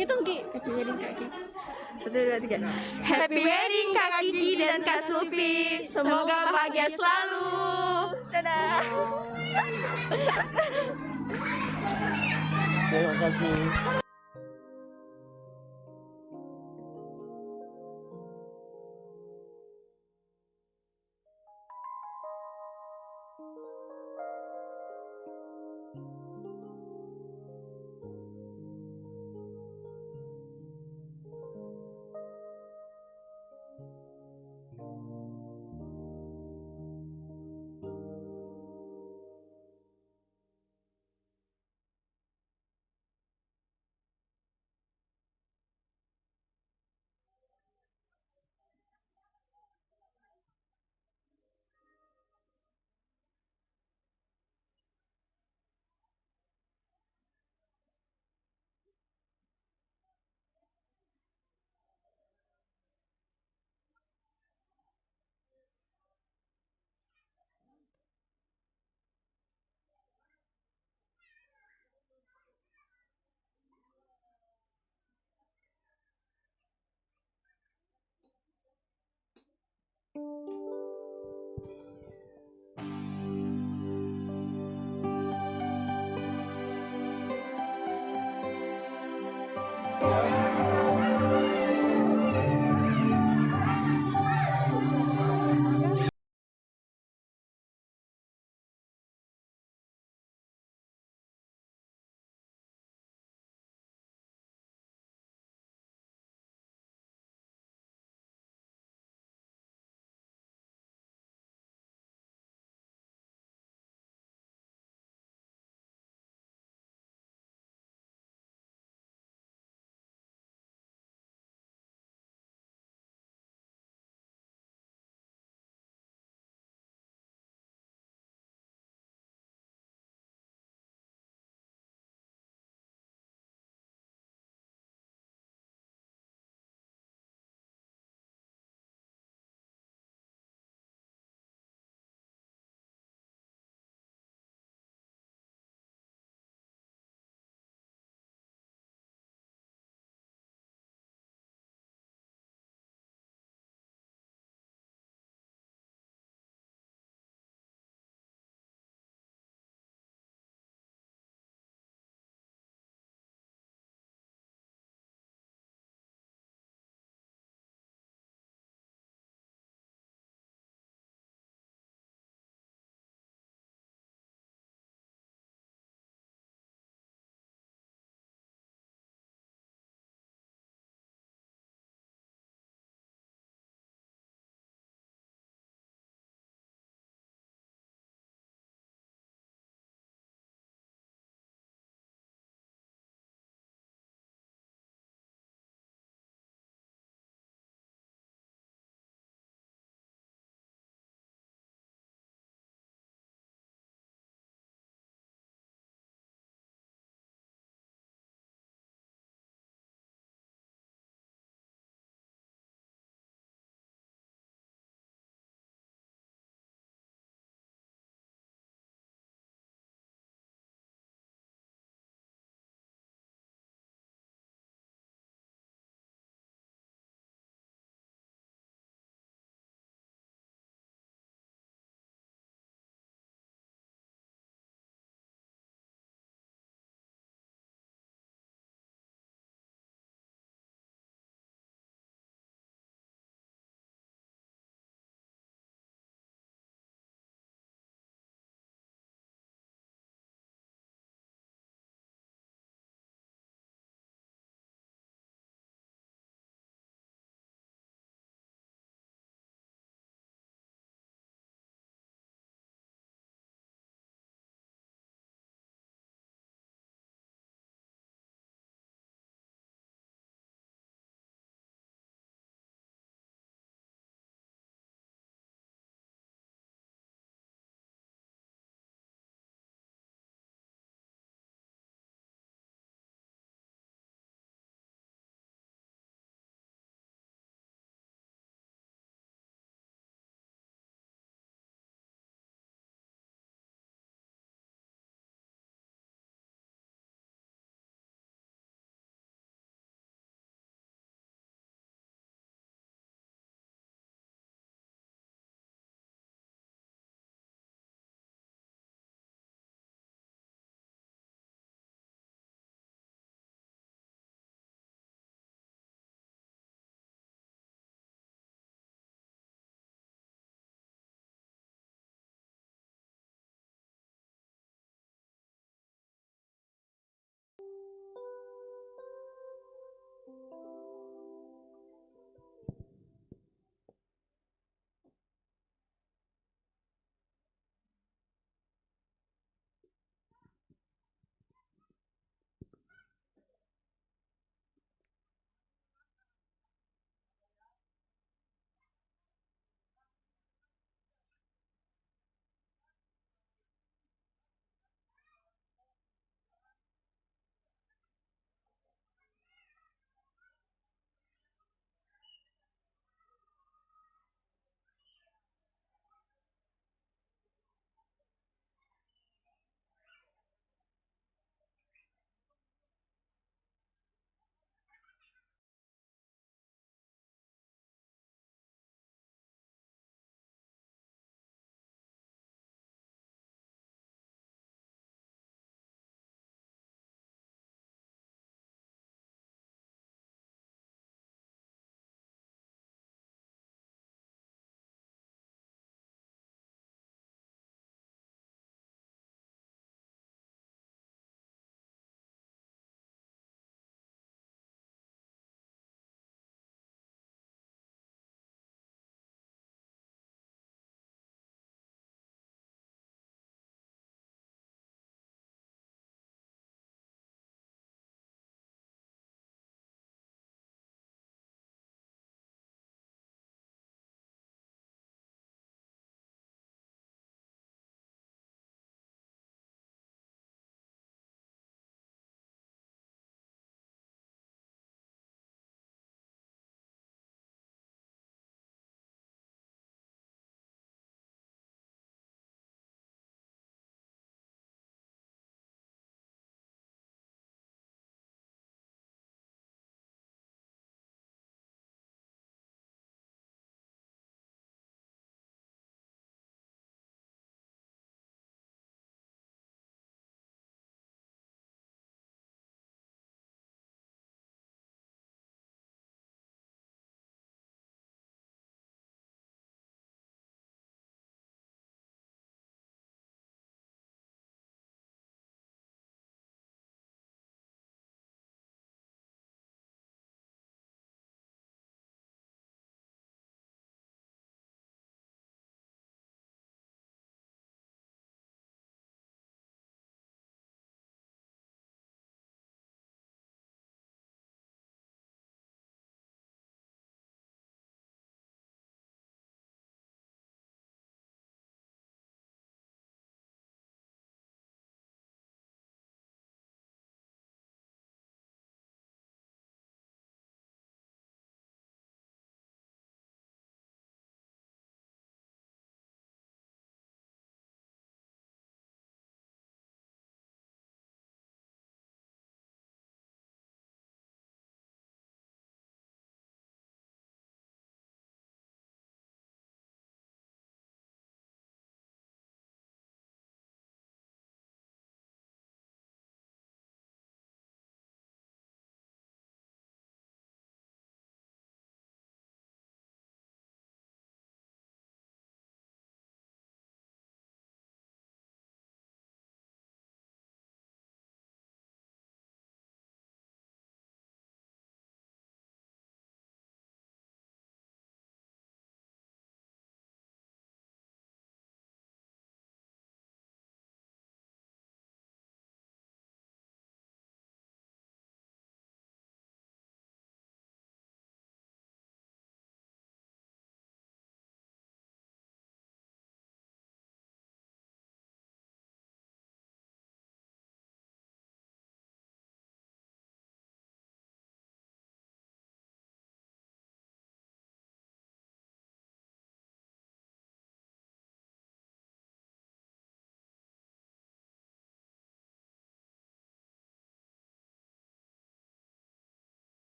Hitung Ki. Happy wedding Kak Ki. 1, 2, 3. Happy wedding Kak Kiki dan Kak Supi. Semoga bahagia selalu. Dadah. Terima kasih.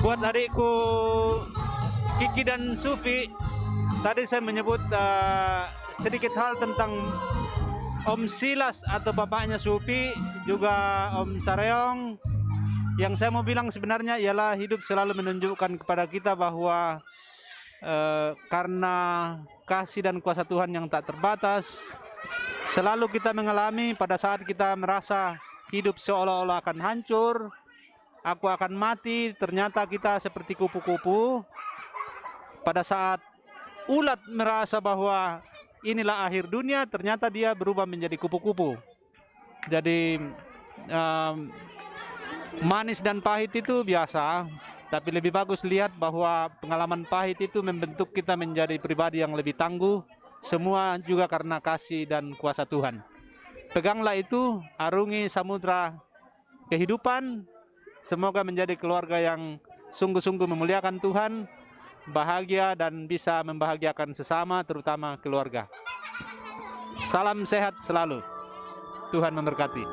Buat adikku Kiki dan Sufi, tadi saya menyebut sedikit hal tentang Om Silas atau bapaknya Sufi, juga Om Sareong. Yang saya mau bilang sebenarnya ialah hidup selalu menunjukkan kepada kita bahwa karena kasih dan kuasa Tuhan yang tak terbatas, selalu kita mengalami pada saat kita merasa hidup seolah-olah akan hancur, aku akan mati, ternyata kita seperti kupu-kupu. Pada saat ulat merasa bahwa inilah akhir dunia, ternyata dia berubah menjadi kupu-kupu. Jadi manis dan pahit itu biasa, tapi lebih bagus lihat bahwa pengalaman pahit itu membentuk kita menjadi pribadi yang lebih tangguh. Semua juga karena kasih dan kuasa Tuhan. Peganglah itu, arungi samudra kehidupan. Semoga menjadi keluarga yang sungguh-sungguh memuliakan Tuhan, bahagia dan bisa membahagiakan sesama, terutama keluarga. Salam sehat selalu. Tuhan memberkati.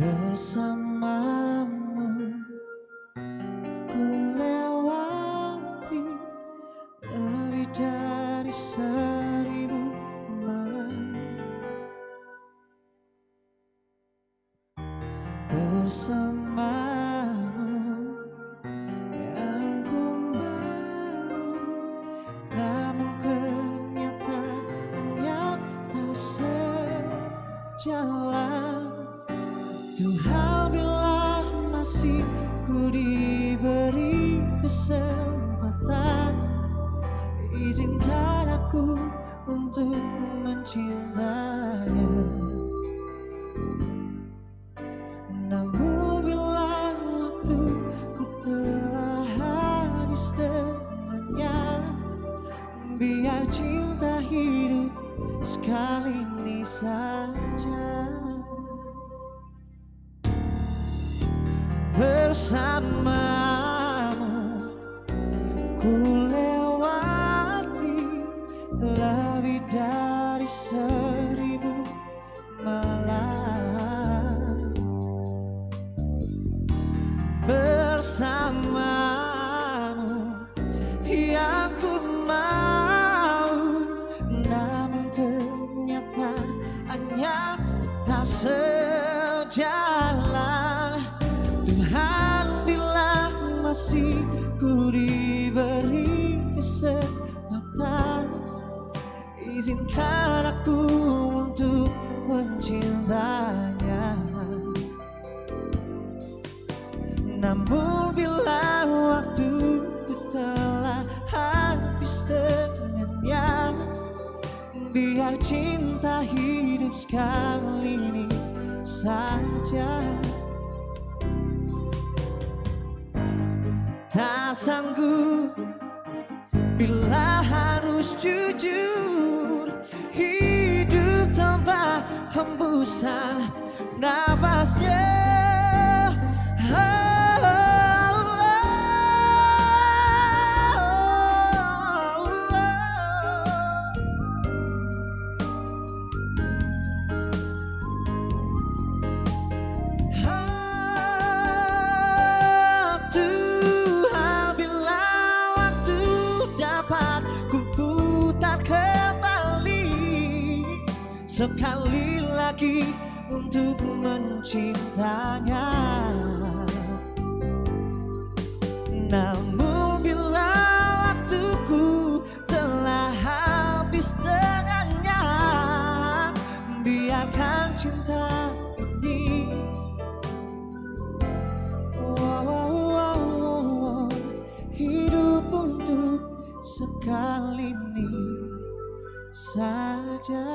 Bersamamu ku lewati lebih dari 1000 malam. Bersamamu yang ku mau, namun kenyataannya tak sejalan. Tuhan bila masih ku diberi kesempatan, izinkan aku untuk mencintainya. Namun bila waktuku telah habis dengannya, biar cinta hidup sekali ini saja. Bersamamu ku lewati lebih dari 1000 malam. Bersamamu yang ku mau, namun kenyataannya tak sejalan. Tuhan bila masih ku diberi kesempatan, izinkan aku untuk mencintainya. Namun bila waktuku telah habis dengannya, biar cinta hidup sekali ini saja. Tak sanggup bila harus jujur, hidup tanpa hembusan nafasnya. Sekali lagi untuk mencintanya. Namun bila waktuku telah habis dengannya, biarkan cinta ini hidup untuk sekali ini saja.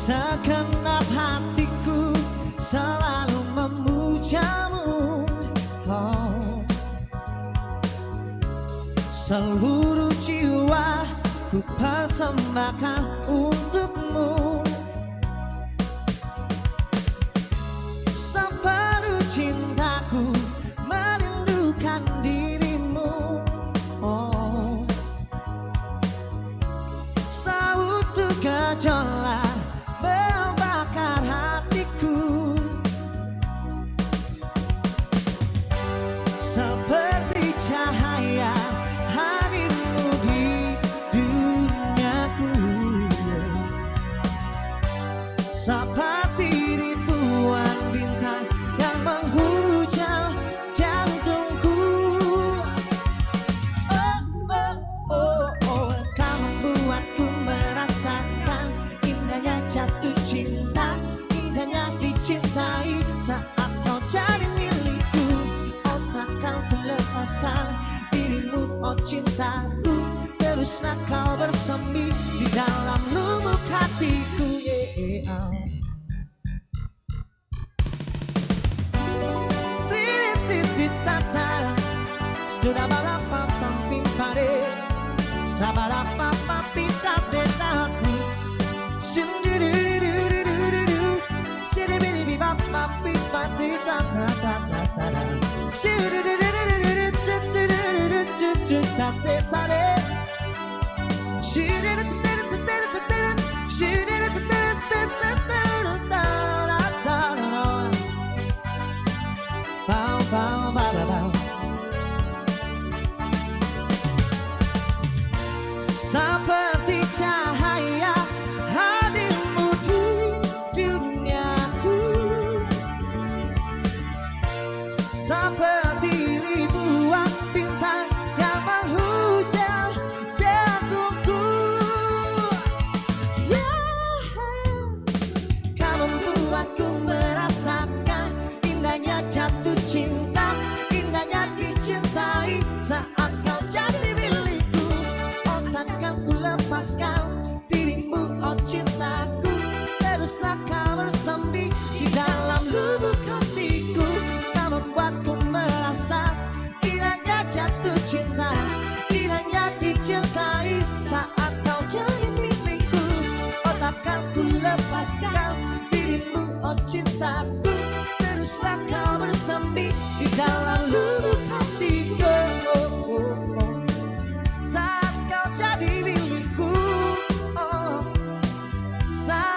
Segenap hatiku selalu memujamu. Oh, seluruh jiwa ku persembahkan untukmu. Sepenuh cintaku merindukan dirimu. Oh, seutuh gejolak membakar hatiku. Seperti cahaya hadirmu di duniaku. Seperti ribuan bintang yang menghujam jantungku. Oh, oh, oh, oh, kau membuatku merasakan indahnya jatuh cinta, indahnya dicintai saat kau jadi milikku. Oh, takkan ku lepaskan dirimu, oh cintaku. Teruslah kau bersemi di dalam lubuk hatiku. Yeah. Tiri-tiri-tata, stu-da-ba-da-pam-pam-pim-pare, sta-ba-da-pam-pam-pim-da-de-da-pu, shun-di-di-di-di-di-di-di-di, shidi-bi-di-bi-ba-ba-bi-ba-di-da-da-da-da-da-da, shidi-di-di-di-di-di-di-di-di-di-da-de-da-de, shidi-di-di-di-di-di-di-di-di, shidi-di-di-di-di-di-di-di-da-da-da-da, bow-bow-ba-ba-bow. Seperti cahaya hadirmu di duniaku. Seperti ribuan bintang yang menghujam jantungku. Yeah. Kau membuatku merasakan indahnya jatuh cinta, indahnya dicintai saat kau jadi milikku. Oh, takkan ku lepaskan dirimu, oh cintaku. Teruslah kau bersemi di dalam lubuk hatiku. Kau membuatku merasa indahnya jatuh cinta, indahnya dicintai saat kau jadi milikku. Oh, takkan ku lepaskan dirimu, oh cintaku. Teruslah kau bersemi di dalam lubuk hatiku. Oh, oh, oh. Saat kau jadi milikku, oh, saat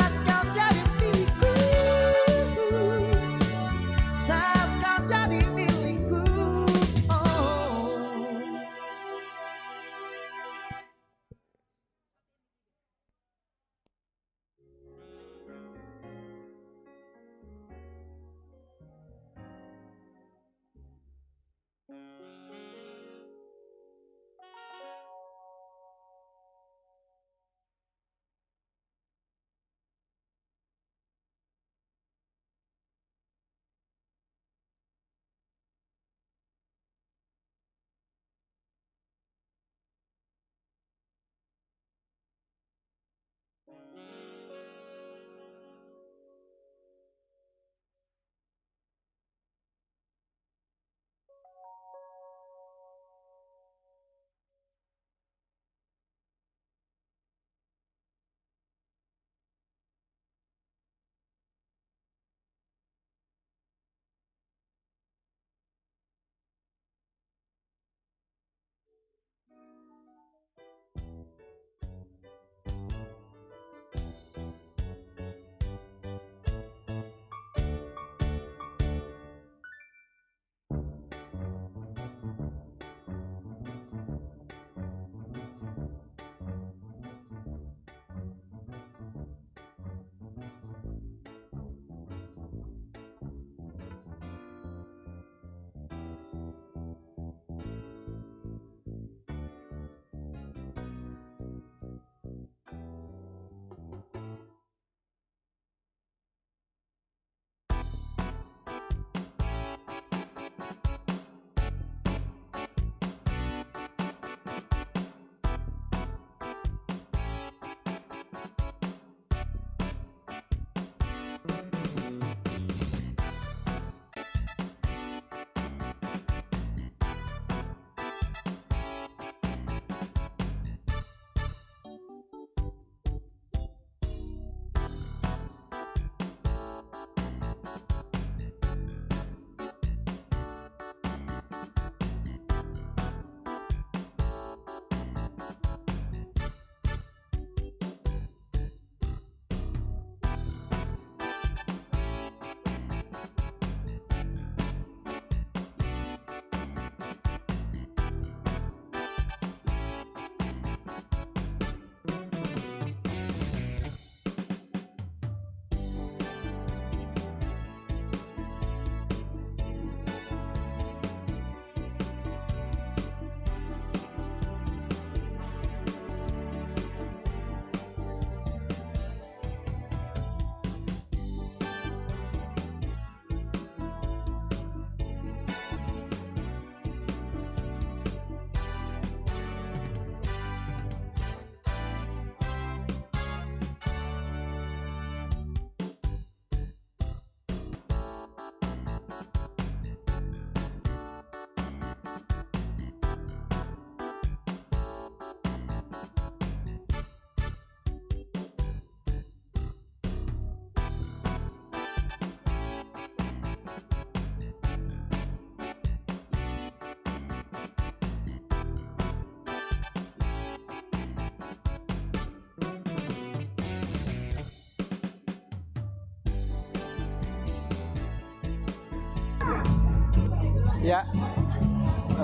Ya,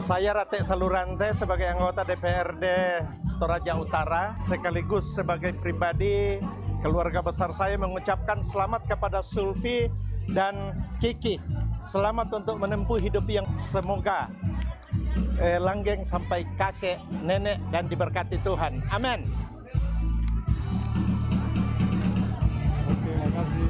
saya Ratek Salurante sebagai anggota DPRD Toraja Utara, sekaligus sebagai pribadi keluarga besar saya mengucapkan selamat kepada Sulfi dan Kiki. Selamat untuk menempuh hidup yang semoga langgeng sampai kakek, nenek, dan diberkati Tuhan. Amin. Oke, makasih.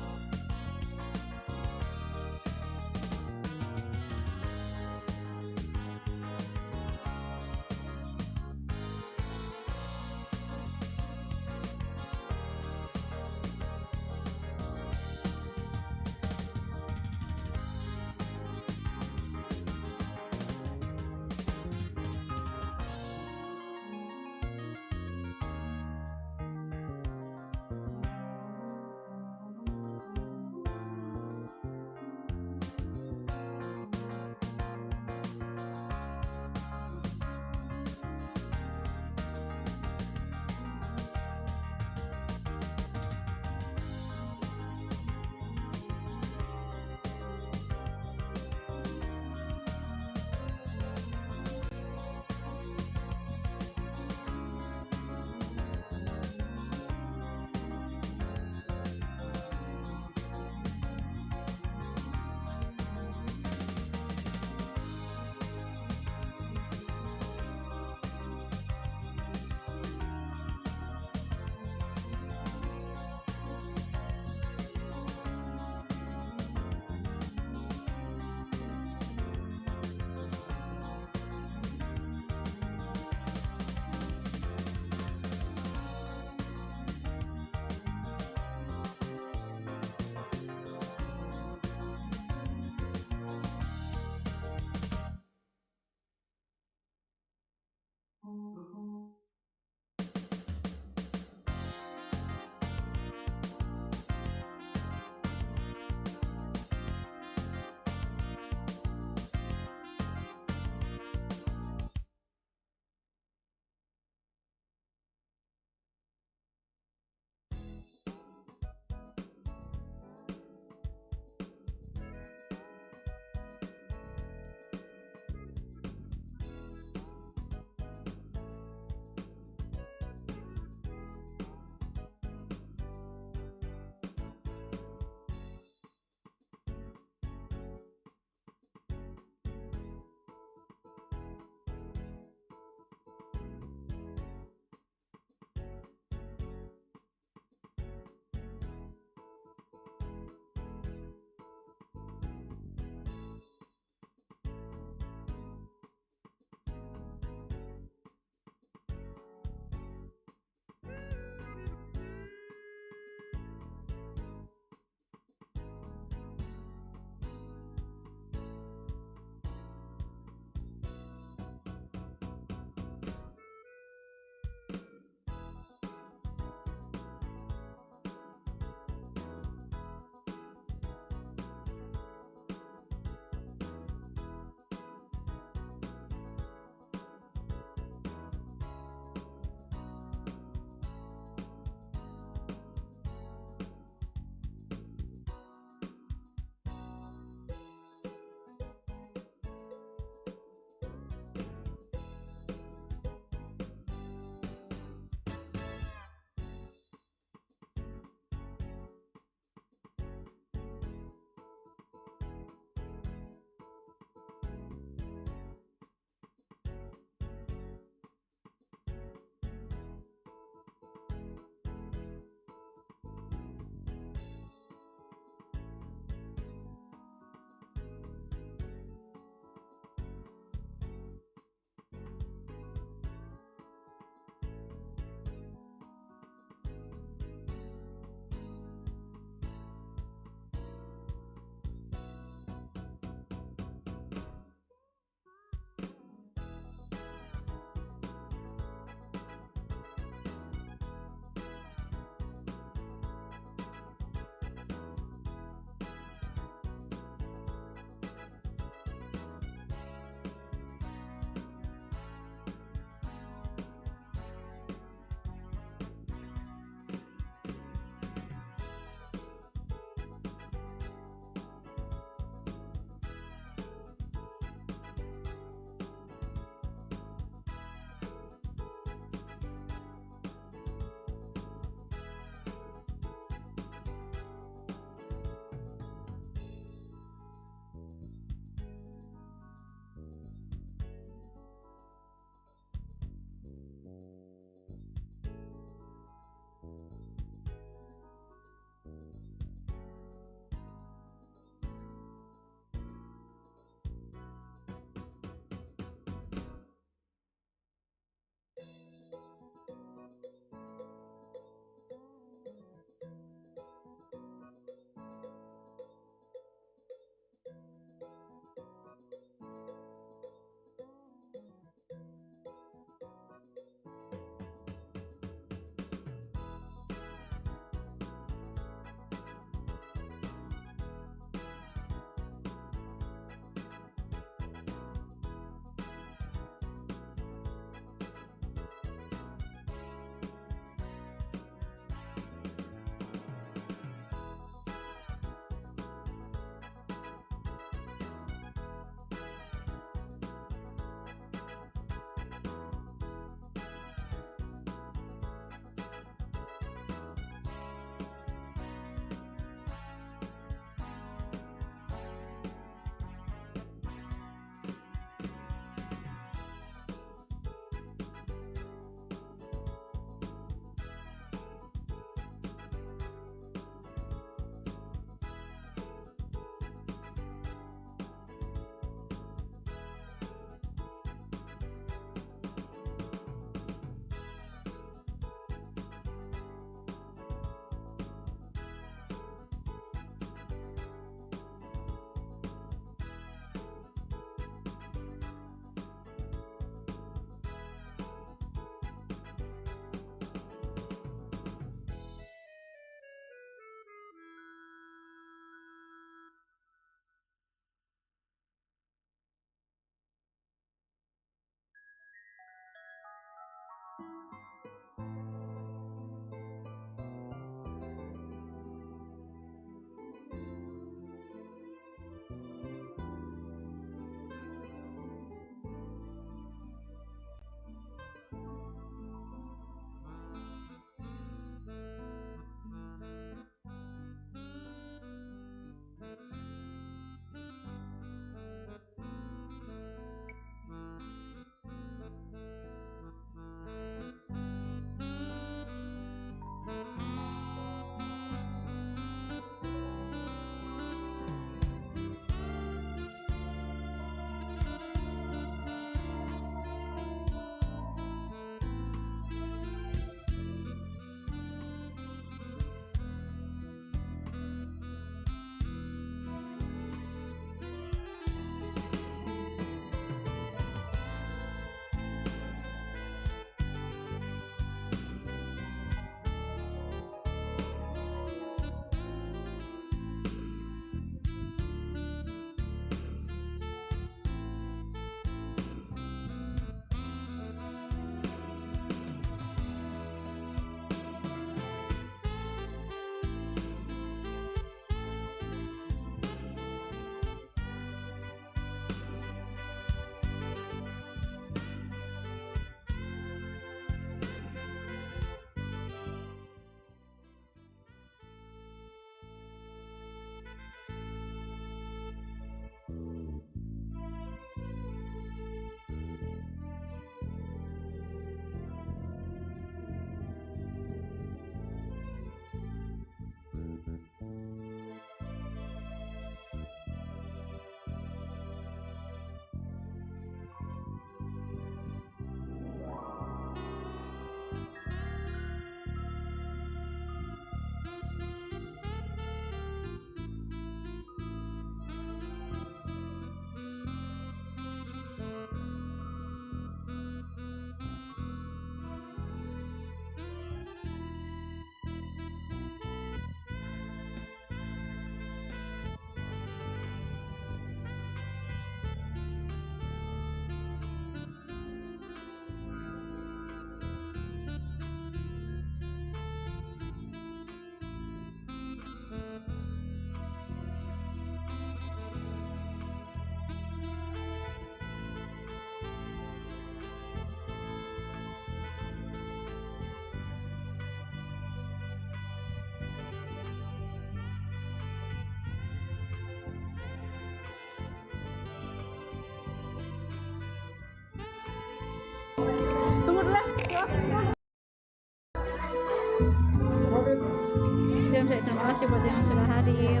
Terima kasih buat yang sudah hadir,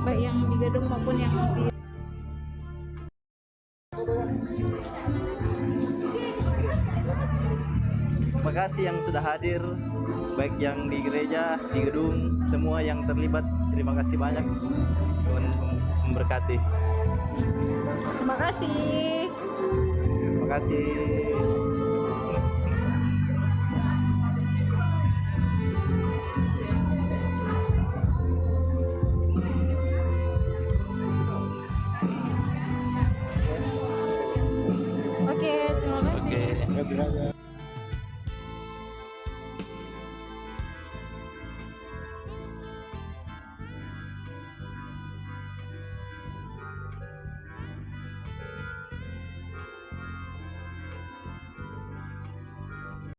baik yang di gedung maupun yang di Terima kasih yang sudah hadir, baik yang di gereja, di gedung, semua yang terlibat. Terima kasih banyak. Tuhan memberkati. Terima kasih. Terima kasih. Oke, terima kasih. Terima kasih banyak.